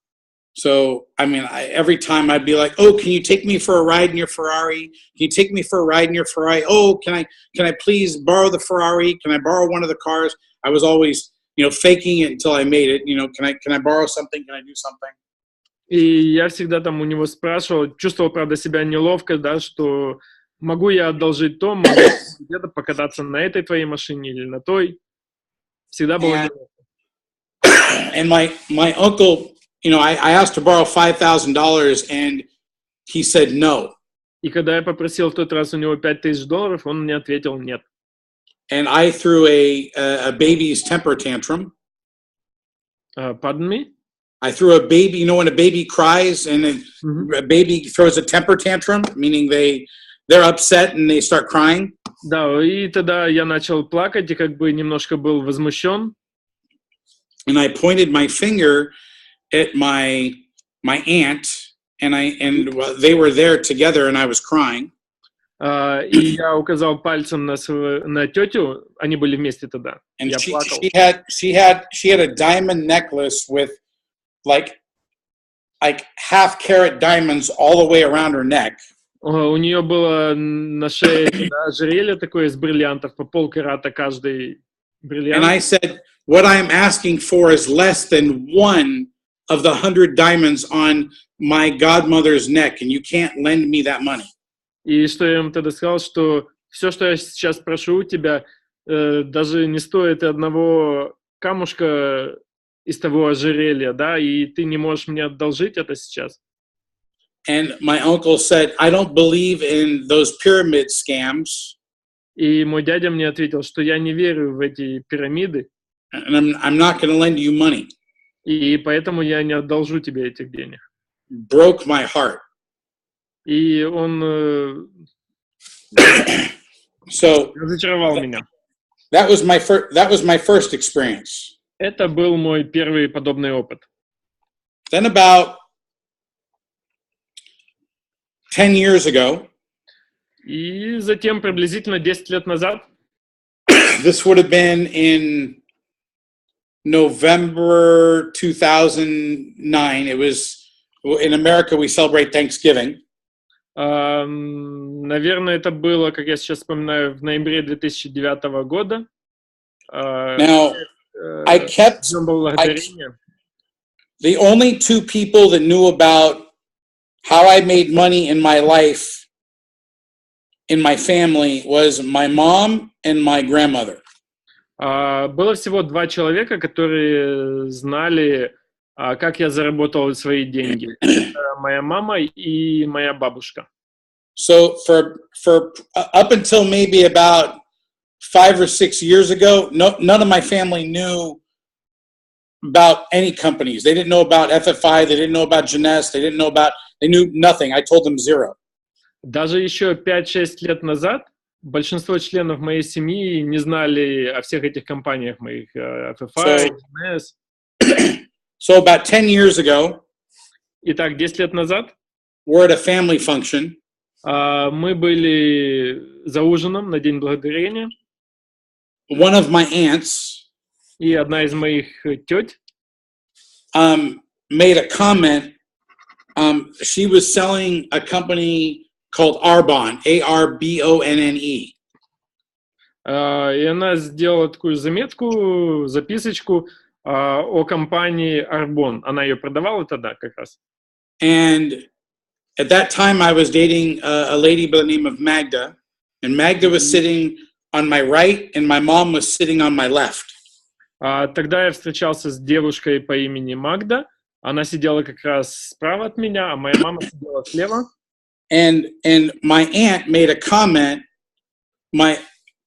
So, I mean, every time I'd be like, "Oh, can you take me for a ride in your Ferrari? Can you take me for a ride in your Ferrari? Oh, can I please borrow the Ferrari? Can I borrow one of the cars?" I was always, you know, faking it until I made it. You know, can I borrow something? Can I do something? И я всегда там у него спрашивал, чувствовал, правда, себя неловко, да, что могу я одолжить то, могу где-то покататься на этой твоей машине или на той. Всегда было неловко. And my uncle, you know, I asked to borrow $5,000 and he said no. И когда я попросил в тот раз у него $5000, он мне ответил нет. And I threw a baby's temper tantrum. Pardon me? I threw a baby, you know, when a baby cries and a baby throws a temper tantrum, meaning they're upset and they start crying. Да, и тогда я начал плакать и как бы немножко был возмущен. And I pointed my finger at my aunt, and they were there together, and I was crying. И я указал пальцем на тетю, они были вместе тогда. And я плакал. she had a diamond necklace with like half carat diamonds all the way around her neck. У нее было на шее ожерелье такое из бриллиантов, по полкарата каждый бриллиант. And I said, what I'm asking for is less than one of the 100 diamonds on my godmother's neck, and you can't lend me that money. И что я ему тогда сказал, что все, что я сейчас прошу у тебя, даже не стоит одного камушка из того ожерелья, да, и ты не можешь мне одолжить это сейчас. And my uncle said, I don't believe in those pyramid scams. И мой дядя мне ответил, что я не верю в эти пирамиды. And I'm not going to lend you money. И поэтому я не одолжу тебе этих денег. Broke my heart. И он разочаровал меня. That was my first experience. Это был мой первый подобный опыт. Then about 10 years ago, и затем приблизительно 10 лет назад, this would have been in November 2009. It was in America we celebrate Thanksgiving. Наверное, это было, как я сейчас вспоминаю, в ноябре 2009 года. Now, the only two people that knew about how I made money in my life, in my family, was my mom and my grandmother. Было всего два человека, которые знали, как я заработал свои деньги. Моя мама и моя бабушка. So for up until maybe about 5 or 6 years ago, none of my family knew about any companies. They didn't know about FFI. They didn't know about Jeunesse. They knew nothing. I told them zero. Даже еще 5-6 лет назад большинство членов моей семьи не знали о всех этих компаниях моих, FFI, Jeunesse. So about 10 years ago, итак, 10 лет назад, we're at a family function. Мы были за ужином на День Благодарения. One of my aunts, и одна из моих тёть, made a comment. She was selling a company called Arbonne, A-R-B-O-N-N-E. И она сделала такую заметку, записочку о компании Arbonne. Она ее продавала тогда как раз. And at that time, I was dating a lady by the name of Magda, and Magda was sitting on my right, and my mom was sitting on my left. Тогда я встречался с девушкой по имени Магда. Она сидела как раз справа от меня, а моя мама сидела слева. And my aunt made a comment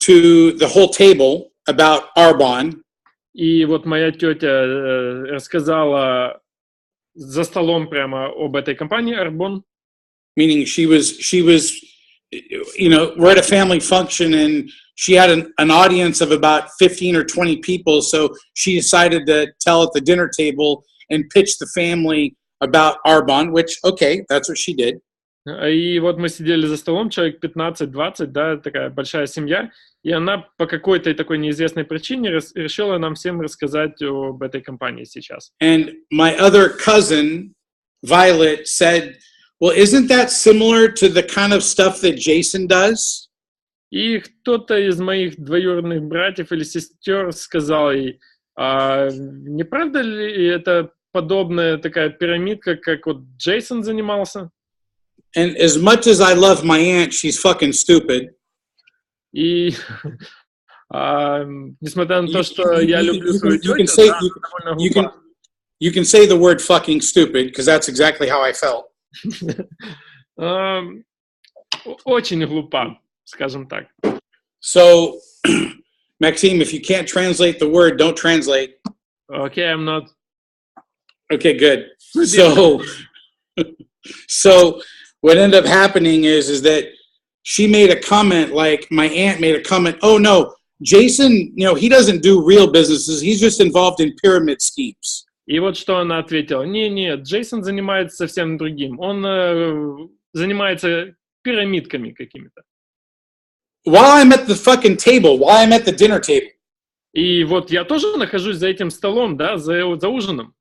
to the whole table about Arbonne. И вот моя тетя рассказала за столом прямо об этой компании Arbonne. Meaning she was you know, we're at a family function and she had an audience of about 15 or 20 people. So she decided to tell at the dinner table and pitch the family about Arbonne, which, okay, that's what she did. И вот мы сидели за столом, человек 15-20, да, такая большая семья, и она по какой-то такой неизвестной причине решила нам всем рассказать об этой компании сейчас. And my other cousin, Violet, said, well, isn't that similar to the kind of stuff that Jason does? И кто-то из моих двоюродных братьев или сестер сказал ей, не правда ли это подобная такая пирамидка, как вот Джейсон занимался? And as much as I love my aunt, she's fucking stupid. И несмотря на то, что я люблю свою тетю, она довольно глупа. You can say the word fucking stupid, because that's exactly how I felt. Очень глупа, скажем так. So, Maxime, if you can't translate the word, don't translate. Okay, I'm not. Okay, good. So what ended up happening is that she made a comment, like my aunt made a comment, oh no, Jason, you know, he doesn't do real businesses. He's just involved in pyramid schemes. И вот что она ответила. Не, Джейсон занимается совсем другим. Он занимается пирамидками какими-то. While I'm at the fucking table, while I'm at the dinner table. И вот я тоже нахожусь за этим столом, да, за ужином.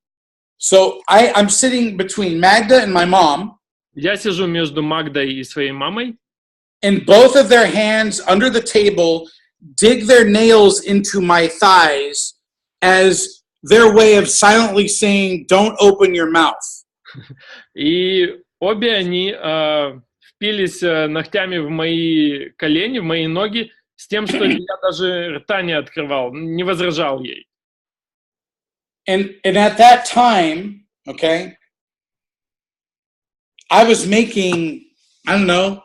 So I'm sitting between Magda and my mom. Я сижу между Магдой и своей мамой. And both of their hands under the table dig their nails into my thighs as their way of silently saying, don't open your mouth. И обе они впились ногтями в мои колени, в мои ноги, с тем, что я даже рта не открывал, не возражал ей. And at that time, okay, I was making, I don't know,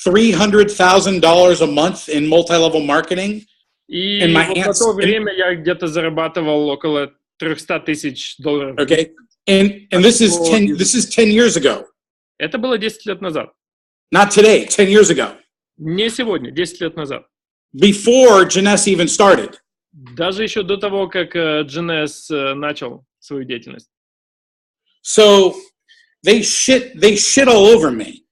$300,000 a month in multi-level marketing. И вот в то время я где-то зарабатывал около $300,000. Okay, and this is 10 years ago. Это было 10 лет назад. Not today, 10 years ago. Не сегодня, 10 лет назад. Before Jeunesse even started. Даже еще до того, как Jeunesse начал свою деятельность. So they shit all over me.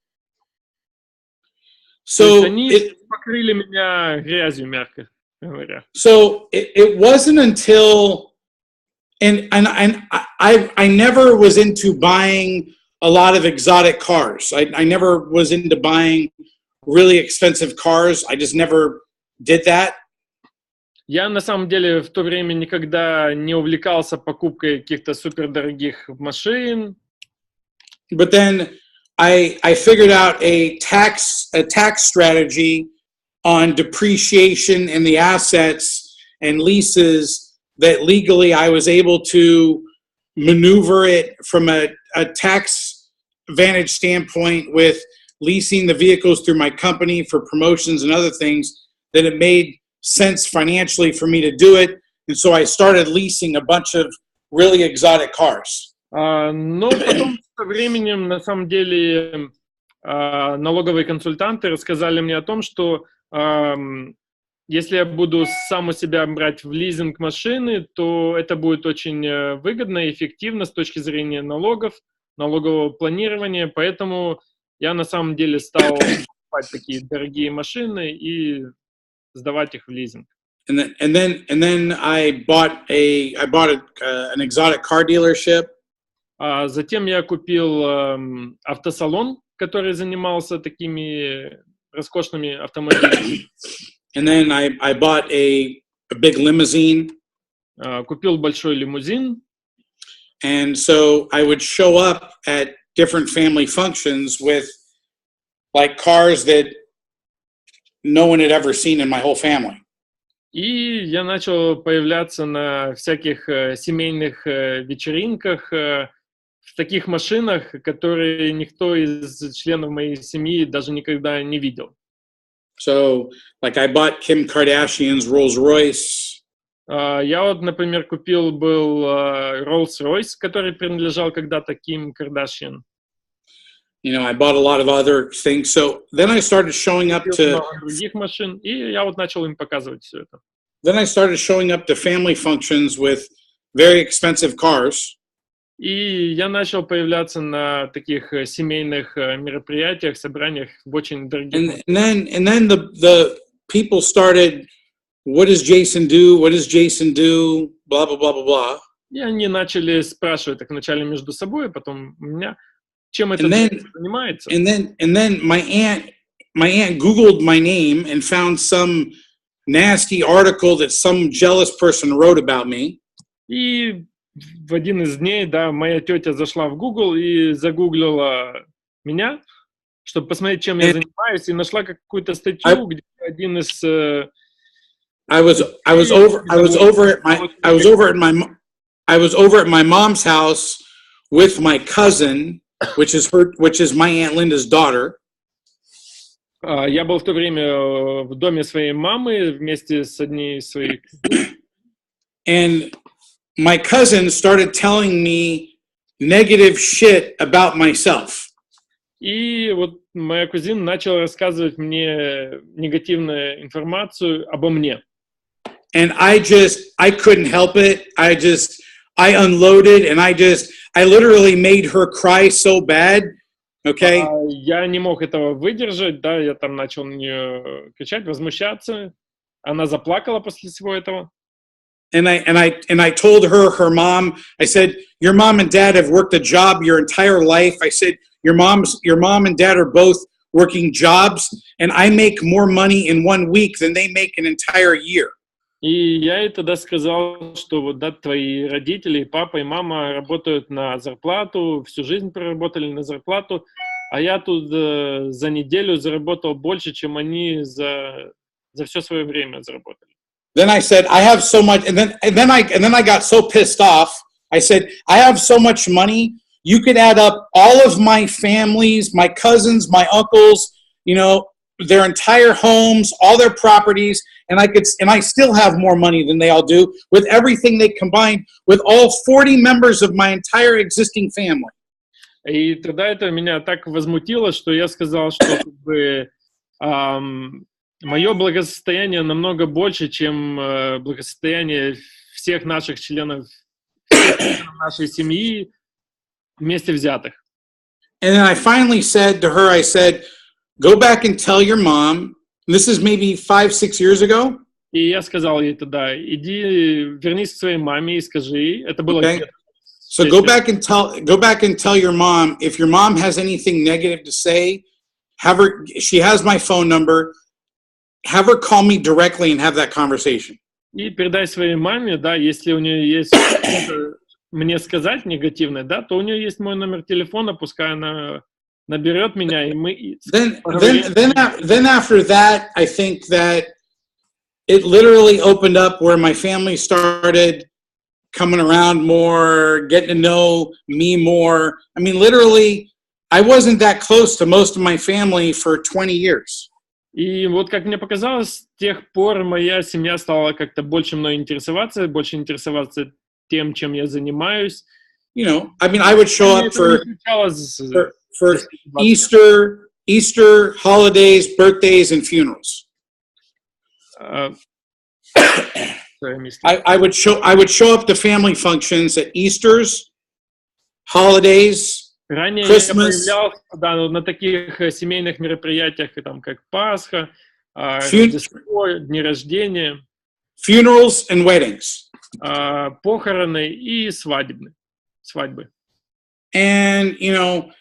So они покрыли меня грязью, мягко говоря. So it wasn't until and I never was into buying a lot of exotic cars. I never was into buying really expensive cars. I just never did that. Я на самом деле в то время никогда не увлекался покупкой каких-то супердорогих машин. But then I figured out a tax strategy on depreciation in the assets and leases that legally I was able to maneuver it from a tax vantage standpoint with leasing the vehicles through my company for promotions and other things, that it made sense financially for me to do it. And so I started leasing a bunch of really exotic cars. Но потом со временем, на самом деле, налоговые консультанты рассказали мне о том, что если я буду сам у себя брать в лизинг машины, то это будет очень выгодно и эффективно с точки зрения налогов, налогового планирования. Поэтому я на самом деле стал покупать такие дорогие машины и сдавать их в лизинг. And then I bought an exotic car dealership. Затем я купил автосалон, который занимался такими роскошными автомобилями. And then I bought a big limousine. Купил большой лимузин. And so I would show up at different family functions with like cars that no one had ever seen in my whole family. И я начал появляться на всяких семейных вечеринках в таких машинах, которые никто из членов моей семьи даже никогда не видел. So, like I bought Kim Kardashian's Rolls-Royce. Я вот, например, купил был Rolls-Royce, который принадлежал когда-то Ким Кардашьян. You know, I bought a lot of other things. So then I started showing up to много других машин, и я вот начал им показывать все это. then I started showing up to family functions with very expensive cars. И я начал появляться на таких семейных мероприятиях, собраниях в очень дорогих. And then the people started, what does Jason do? What does Jason do? Blah blah blah blah blah. И они начали спрашивать так вначале между собой, а потом у меня, чем это занимается. And then my aunt Googled my name and found some nasty article that some jealous person wrote about me. И в один из дней, да, моя тетя зашла в Google и загуглила меня, чтобы посмотреть, чем я занимаюсь, и нашла какую-то статью, где один из I was over at my mom's house with my cousin, which is my Aunt Linda's daughter. Я был в то время в доме своей мамы вместе с одней из своих. And my cousin started telling me negative shit about myself. И вот моя кузина начала рассказывать мне негативную информацию обо мне. And I couldn't help it. I unloaded and I literally made her cry so bad. Okay? Я не мог этого выдержать, да, я там начал на нее кричать, возмущаться. Она заплакала после всего этого. And I told her mom, I said, your mom and dad have worked a job your entire life. I said, your mom and dad are both working jobs, and I make more money in 1 week than they make an entire year. И я ей тогда сказал, что вот, да, твои родители, папа и мама работают на зарплату, всю жизнь проработали на зарплату, а я тут за неделю заработал больше, чем они за все свое время заработали. Then I said, I have so much, and then I got so pissed off. I said, I have so much money. You could add up all of my families, my cousins, my uncles, you know, their entire homes, all their properties, and I still have more money than they all do with everything they combined with all 40 members of my entire existing family. И тогда это меня так возмутило, что я сказал, что как бы, мое благосостояние намного больше, чем благосостояние всех наших членов нашей семьи вместе взятых. And then I finally said to her, I said, go back and tell your mom. And this is maybe 5-6 years ago. И я сказал ей тогда, иди, вернись к своей маме и скажи, это было. Okay. So go back and tell your mom, if your mom has anything negative to say, she has my phone number, have her call me directly and have that conversation. И передай своей маме, да, если у нее есть мне сказать негативное, да, то у нее есть мой номер телефона, пускай она наберет меня, и мы... Then after that, I think that it literally opened up where my family started coming around more, getting to know me more. I mean, literally, I wasn't that close to most of my family for 20 years. И вот, как мне показалось, с тех пор моя семья стала как-то больше мной интересоваться, больше интересоваться тем, чем я занимаюсь. You know, I mean, I would show up for Easter, holidays, birthdays, and funerals. I would show up to family functions at Easter's, holidays, ранее Christmas, я появлялся, да, на таких семейных мероприятиях, там, как Пасха, Рождество, дни рождения, funerals and weddings, похороны и свадьбы. And you know,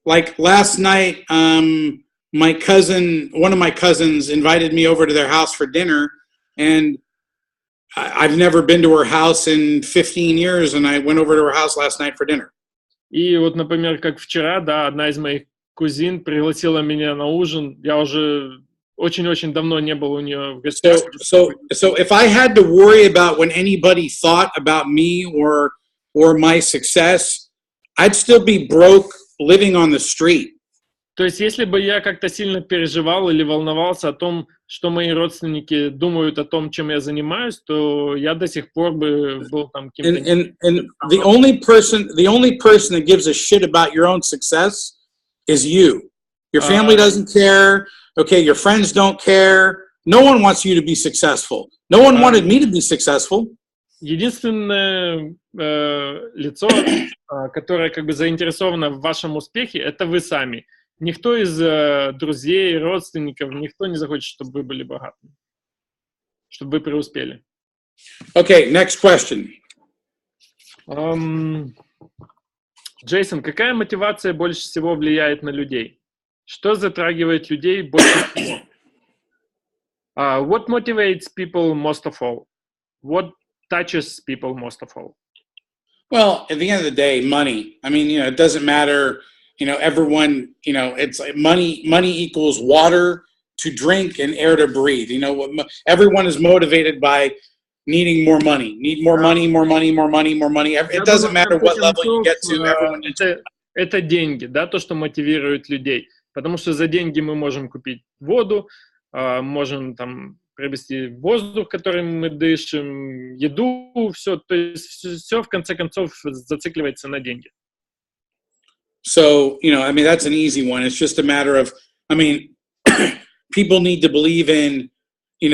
like last night, one of my cousins invited me over to their house for dinner, and I've never been to her house in 15 years, and I went over to her house last night for dinner. И вот, например, как вчера, да, одна из моих кузин пригласила меня на ужин. Я уже очень-очень давно не был у нее в гостях. So if I had to worry about when anybody thought about me or my success, I'd still be broke living on the street. То есть, если бы я как-то сильно переживал или волновался о том, что мои родственники думают о том, чем я занимаюсь, то я до сих пор бы был там каким-то... And the only person that gives a shit about your own success is you. Your family doesn't care. Okay, your friends don't care. No one wants you to be successful. No one wanted me to be successful. Единственное лицо, которое как бы заинтересовано в вашем успехе, это вы сами. Никто из друзей, родственников, никто не захочет, чтобы вы были богатыми, чтобы вы преуспели. Okay, next question. Джейсон, какая мотивация больше всего влияет на людей? Что затрагивает людей больше всего? What motivates people most of all? What touches people most of all? Well, at the end of the day, money. I mean, it doesn't matter, everyone, it's like money equals water to drink and air to breathe. Everyone is motivated by needing more money. Need more money, more money, more money, more money. It doesn't matter what level you get to, everyone needs. Это деньги, да, то, что мотивирует людей. Потому что за деньги мы можем купить воду, можем там приобрести воздух, которым мы дышим, еду, все. То есть все в конце концов зацикливается на деньги. So, that's an easy one. It's just a matter of, people need to believe in, in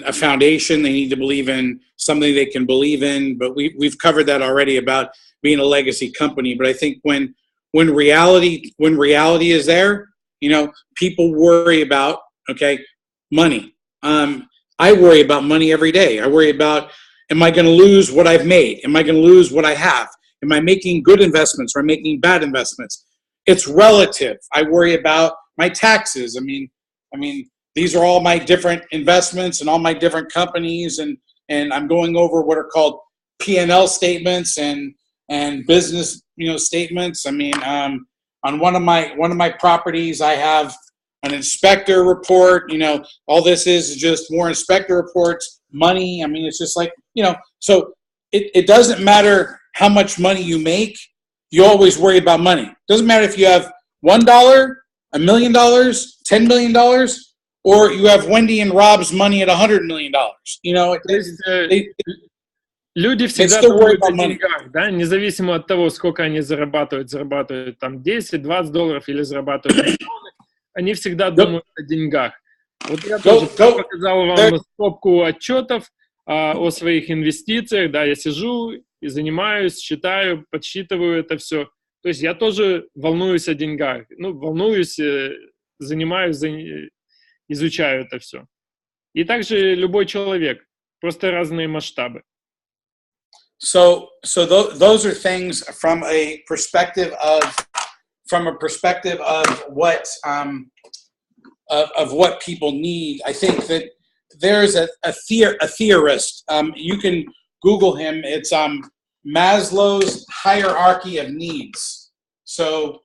a foundation. They need to believe in something they can believe in. But we've covered that already about being a legacy company. But I think when reality is there, people worry about, money. I worry about money every day. I worry about, am I going to lose what I've made? Am I going to lose what I have? Am I making good investments or making bad investments? It's relative. I worry about my taxes. These are all my different investments and all my different companies, and I'm going over what are called P&L statements and business, statements. On one of my properties, I have an inspector report. All this is just more inspector reports, money. It's just like, so it doesn't matter how much money you make. You always worry about money. Doesn't matter if you have $1, $1 million, $10 million, or you have Wendy and Rob's money at $100 million. Люди всегда думают о деньгах, да, независимо от того, сколько они зарабатывают там $10-20 или зарабатывают миллионы, они всегда думают о деньгах. Вот я тоже показал вам стопку отчетов о своих инвестициях, да, я сижу и занимаюсь, считаю, подсчитываю это все. То есть я тоже волнуюсь о деньгах, волнуюсь, занимаюсь, изучаю это все. И также любой человек, просто разные масштабы. So those are things from a perspective of what of what people need. I think that there's a theorist. You can Google him. It's Maslow's hierarchy of needs. So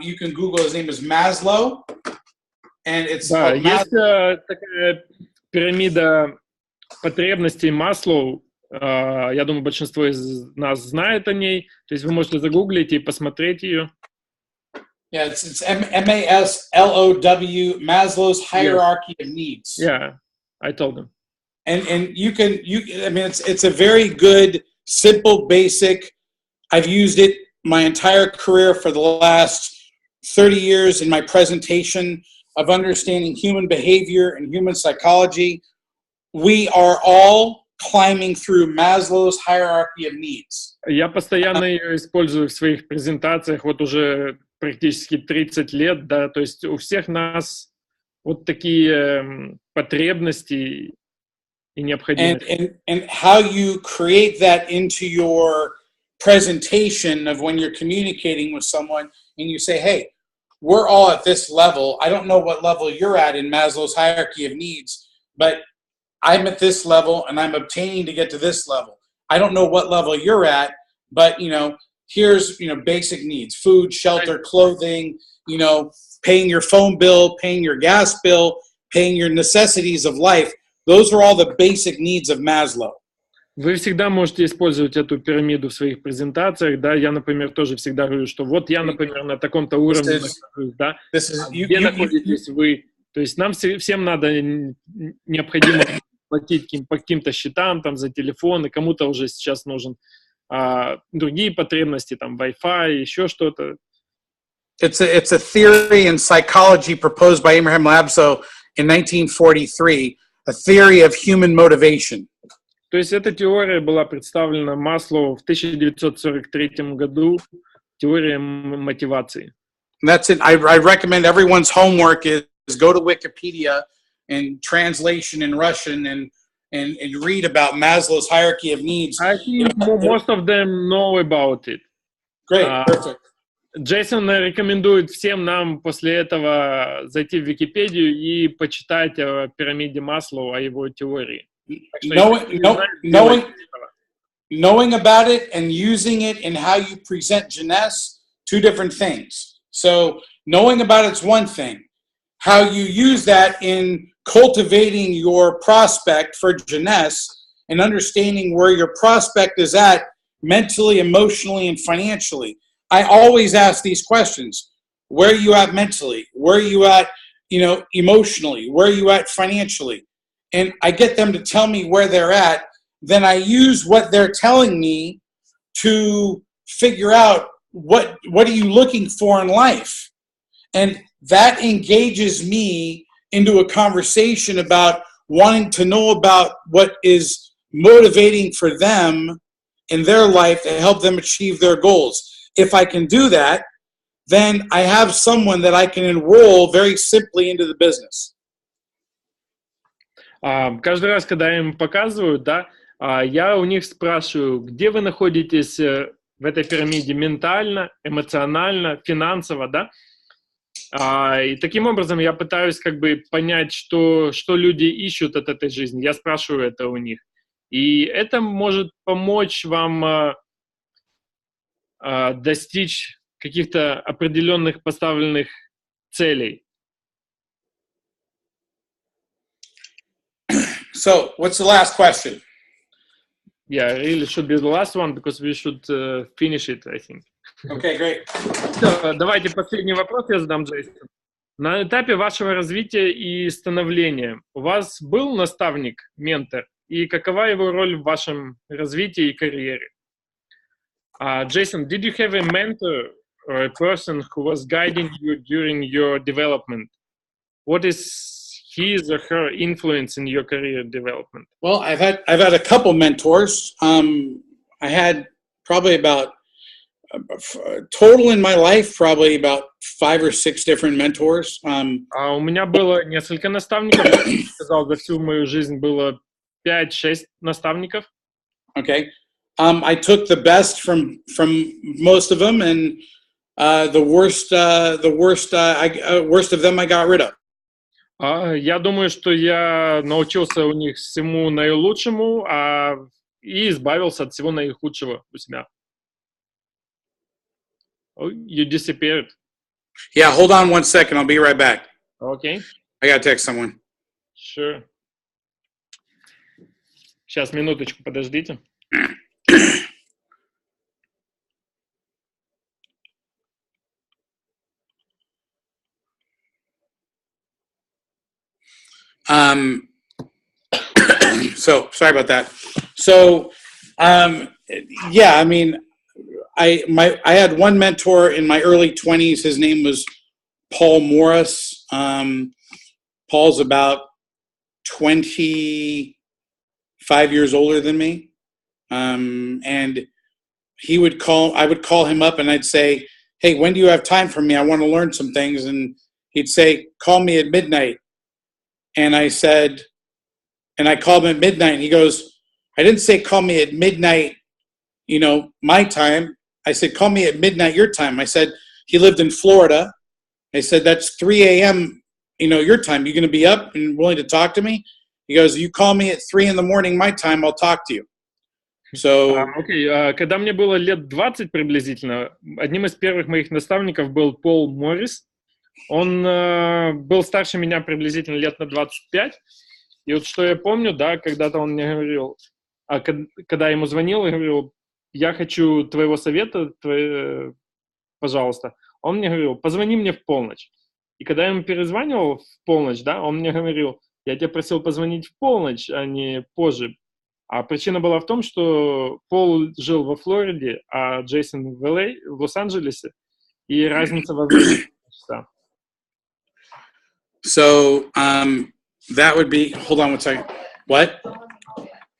you can Google. His name is Maslow, and it's. Да, есть такая пирамида потребностей Маслоу. Я думаю, большинство из нас знает о ней. То есть вы можете загуглить и посмотреть ее. Yeah, it's MASLOW, Maslow's hierarchy of needs. Yeah, I told them. And it's a very good, simple, basic. I've used it my entire career for the last 30 years in my presentation of understanding human behavior and human psychology. We are all climbing through Maslow's hierarchy of needs. Я постоянно ее использую в своих презентациях, вот уже практически 30 лет, да, то есть у всех нас вот такие потребности и необходимости. And how you create that into your presentation of when you're communicating with someone and you say, hey, we're all at this level. I don't know what level you're at in Maslow's hierarchy of needs, but I'm at this level and I'm obtaining to get to this level. I don't know what level you're at, but here's basic needs: food, shelter, clothing, paying your phone bill, paying your gas bill, paying your necessities of life. Those are all the basic needs of Maslow. Вы всегда можете использовать эту пирамиду в своих презентациях, да, я, например, тоже всегда говорю, что вот я, например, на таком-то уровне нахожусь, да, где находитесь вы, то есть нам всем надо, необходимо платить по каким-то счетам, там, за телефон, и кому-то уже сейчас нужен другие потребности, там, Wi-Fi, еще что-то. It's a theory in psychology proposed by Abraham Maslow in 1943, a theory of human motivation. То есть эта теория была представлена Маслоу в 1943 году, теория мотивации. And that's it. I recommend everyone's homework is go to Wikipedia and translation in Russian and read about Maslow's hierarchy of needs. I think most of them know about it. Great, perfect. Джейсон рекомендует всем нам после этого зайти в Википедию и почитать о пирамиде Маслоу, о его теории. Knowing about it and using it in how you present jeunesse, two different things. So knowing about it's one thing. How you use that in cultivating your prospect for jeunesse and understanding where your prospect is at mentally, emotionally, and financially. I always ask these questions. Where are you at mentally? Where are you at, emotionally? Where are you at financially? And I get them to tell me where they're at. Then I use what they're telling me to figure out what are you looking for in life? And that engages me into a conversation about wanting to know about what is motivating for them in their life to help them achieve their goals. If I can do that, then I have someone that I can enroll very simply into the business. Каждый раз, когда я им показываю, да, я у них спрашиваю, где вы находитесь в этой пирамиде ментально, эмоционально, финансово, да? И таким образом я пытаюсь как бы понять, что люди ищут от этой жизни. Я спрашиваю это у них. И это может помочь вам достичь каких-то определенных поставленных целей. So, what's the last question? Yeah, really should be the last one because we should finish it, I think. Okay, great. Давайте последний вопрос я задам, Джейсон. На этапе вашего развития и становления у вас был наставник, ментор, и какова его роль в вашем развитии и карьере? Jason, did you have a mentor or a person who was guiding you during your development? What is his or her influence in your career development? Well, I've had a couple mentors. I had probably about total in my life, probably about 5 or 6 different mentors. У меня было несколько наставников. Я сказал, за всю мою жизнь было 5-6 наставников. Okay. I took the best from most of them, and the worst of them I got rid of. Я думаю, что я научился у них всему наилучшему, и избавился от всего наихудшего у себя. Oh, you disappeared. Yeah, hold on 1 second. I'll be right back. Okay. I gotta text someone. Sure. Сейчас, минуточку, подождите. So sorry about that. So, yeah, I mean, I had one mentor in my early 20s. His name was Paul Morris. Paul's about 25 years older than me. And I would call him up and I'd say, hey, when do you have time for me? I want to learn some things. And he'd say, call me at midnight. And I said, and I called him at midnight, and he goes, I didn't say call me at midnight, my time. I said, call me at midnight your time. I said, he lived in Florida. I said, that's 3 a.m., your time. You going to be up and willing to talk to me? He goes, you call me at 3 in the morning my time, I'll talk to you. So, когда мне было лет 20 приблизительно, одним из первых моих наставников был Пол Моррис. Он был старше меня приблизительно лет на 25. И вот что я помню, да, когда-то он мне говорил, когда я ему звонил, я говорил, я хочу твоего совета, пожалуйста. Он мне говорил, позвони мне в полночь. И когда я ему перезванивал в полночь, да, он мне говорил, я тебя просил позвонить в полночь, а не позже. А причина была в том, что Пол жил во Флориде, а Джейсон в Л.А., в Лос-Анджелесе. и разница возможностей. So that would be, hold on one second. What?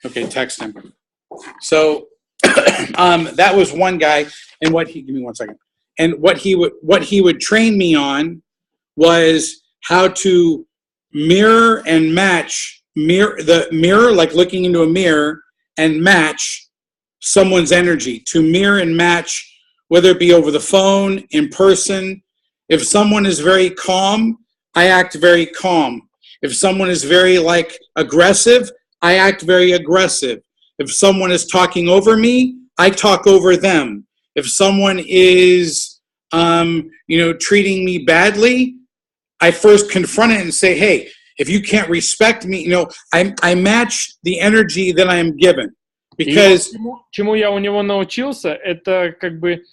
Okay, text him. So that was one guy, and give me 1 second. And what he would train me on was how to mirror and match the mirror, like looking into a mirror, and match someone's energy, to mirror and match, whether it be over the phone, in person. If someone is very calm, I act very calm. If someone is very aggressive, I act very aggressive. If someone is talking over me, I talk over them. If someone is, treating me badly, I first confront it and say, hey, if you can't respect me, I match the energy that I am given. Because чему я у него научился, это как бы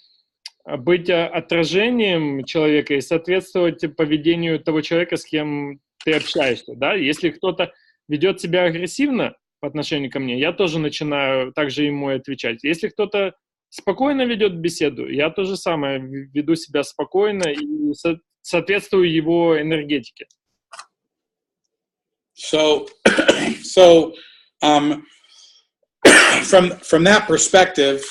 быть отражением человека и соответствовать поведению того человека, с кем ты общаешься, да? Если кто-то ведет себя агрессивно по отношению ко мне, я тоже начинаю также ему отвечать. Если кто-то спокойно ведет беседу, я то же самое веду себя спокойно и соответствую его энергетике. So from that perspective,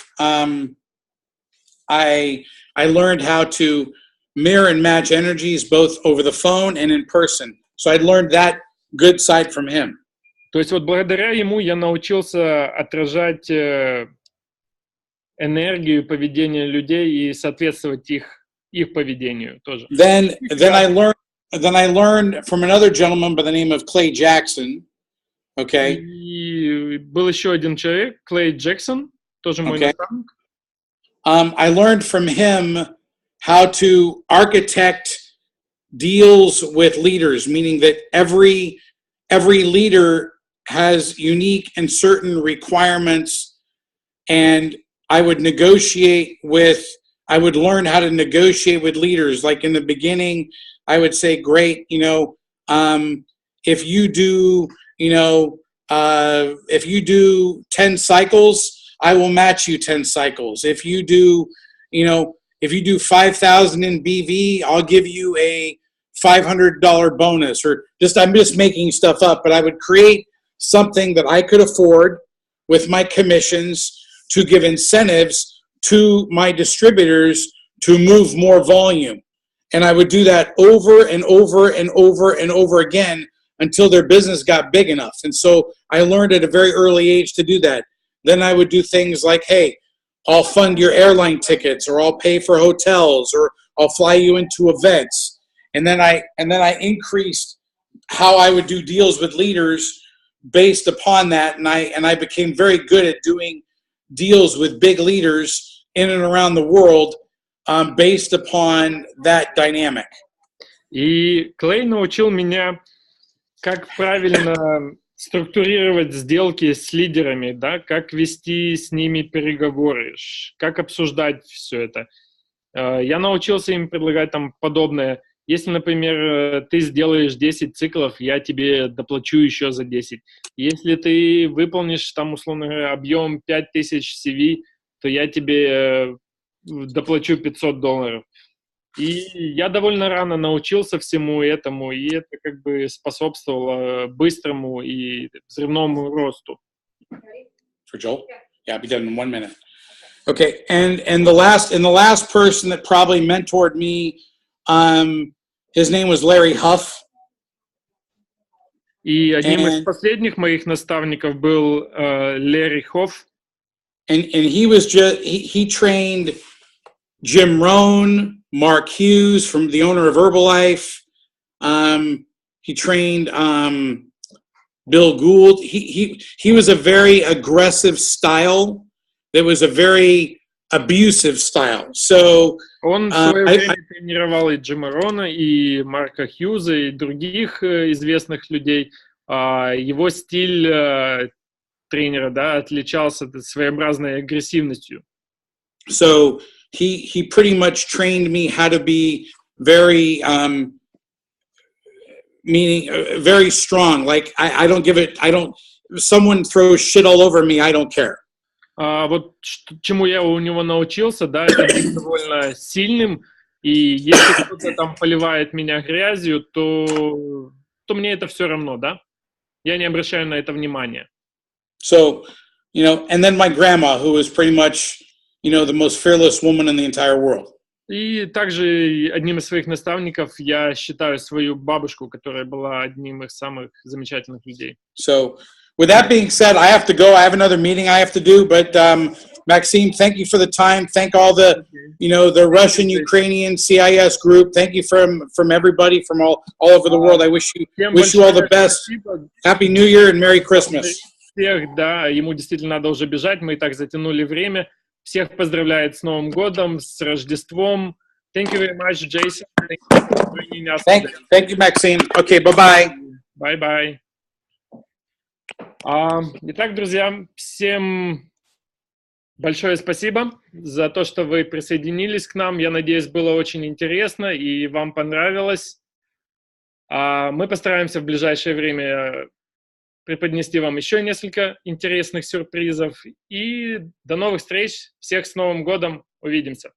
I learned how to mirror and match energies both over the phone and in person. So I learned that good side from him. То есть вот благодаря ему я научился отражать энергию, поведение людей и соответствовать их поведению тоже. Then I learned from another gentleman by the name of Clay Jackson. Okay. И был еще один человек, Клей Джексон, тоже мой наставник. I learned from him how to architect deals with leaders, meaning that every leader has unique and certain requirements, and I would learn how to negotiate with leaders. Like in the beginning, I would say, great, if you do 10 cycles, I will match you 10 cycles. If you do 5,000 in BV, I'll give you a $500 bonus. Or I'm just making stuff up, but I would create something that I could afford with my commissions to give incentives to my distributors to move more volume. And I would do that over and over and over and over again until their business got big enough. And so I learned at a very early age to do that. Then I would do things like, hey, I'll fund your airline tickets, or I'll pay for hotels, or I'll fly you into events. And then I increased how I would do deals with leaders based upon that. And I became very good at doing deals with big leaders in and around the world based upon that dynamic. И Клей научил меня, как правильно структурировать сделки с лидерами, да, как вести с ними переговоры, как обсуждать все это. Я научился им предлагать там подобное. Если, например, ты сделаешь 10 циклов, я тебе доплачу еще за 10. Если ты выполнишь там, условно говоря, объем 5000 CV, то я тебе доплачу $500. И я довольно рано научился всему этому, и это как бы способствовало быстрому и взрывному росту. For Joel? Yeah, I'll be done in 1 minute. Okay, and the last person that probably mentored me, his name was Larry Huff. И одним из последних моих наставников был Ларри Хофф. And he trained Jim Rohn, Mark Hughes, from the owner of Herbalife. He trained Bill Gould. He was a very aggressive style. That was a very abusive style. So он в свое время тренировал и Джима Рона, и Марка Хьюза, и других известных людей. Его стиль тренера, да, отличался своеобразной агрессивностью. So he pretty much trained me how to be very very strong. Like I don't if someone throws shit all over me, I don't care. Вот чему я у него научился, да, это быть довольно сильным, И если кто-то там поливает меня грязью, то мне это все равно, да? Я не обращаю на это внимания. So, you know, and then my grandma, who is pretty much, you know, the most fearless woman in the entire world. И также одним из своих наставников я считаю свою бабушку, которая была одним из самых замечательных людей. So, with that being said, I have to go. I have another meeting I have to do. But Maxime, thank you for the time. Thank all the, you know, the Russian, Ukrainian, CIS group. Thank you from everybody from all over the world. I wish you all the best. Happy New Year and Merry Christmas. Всех, да, ему действительно надо уже бежать. Мы и так затянули время. Всех поздравляет с Новым годом, с Рождеством. Thank you very much, Jason. Thank you for bringing us today. Thank you, Maxime. Okay, bye-bye. Bye-bye. Итак, друзья, всем большое спасибо за то, что вы присоединились к нам. Я надеюсь, было очень интересно и вам понравилось. Мы постараемся в ближайшее время преподнести вам еще несколько интересных сюрпризов. И до новых встреч. Всех с Новым годом. Увидимся.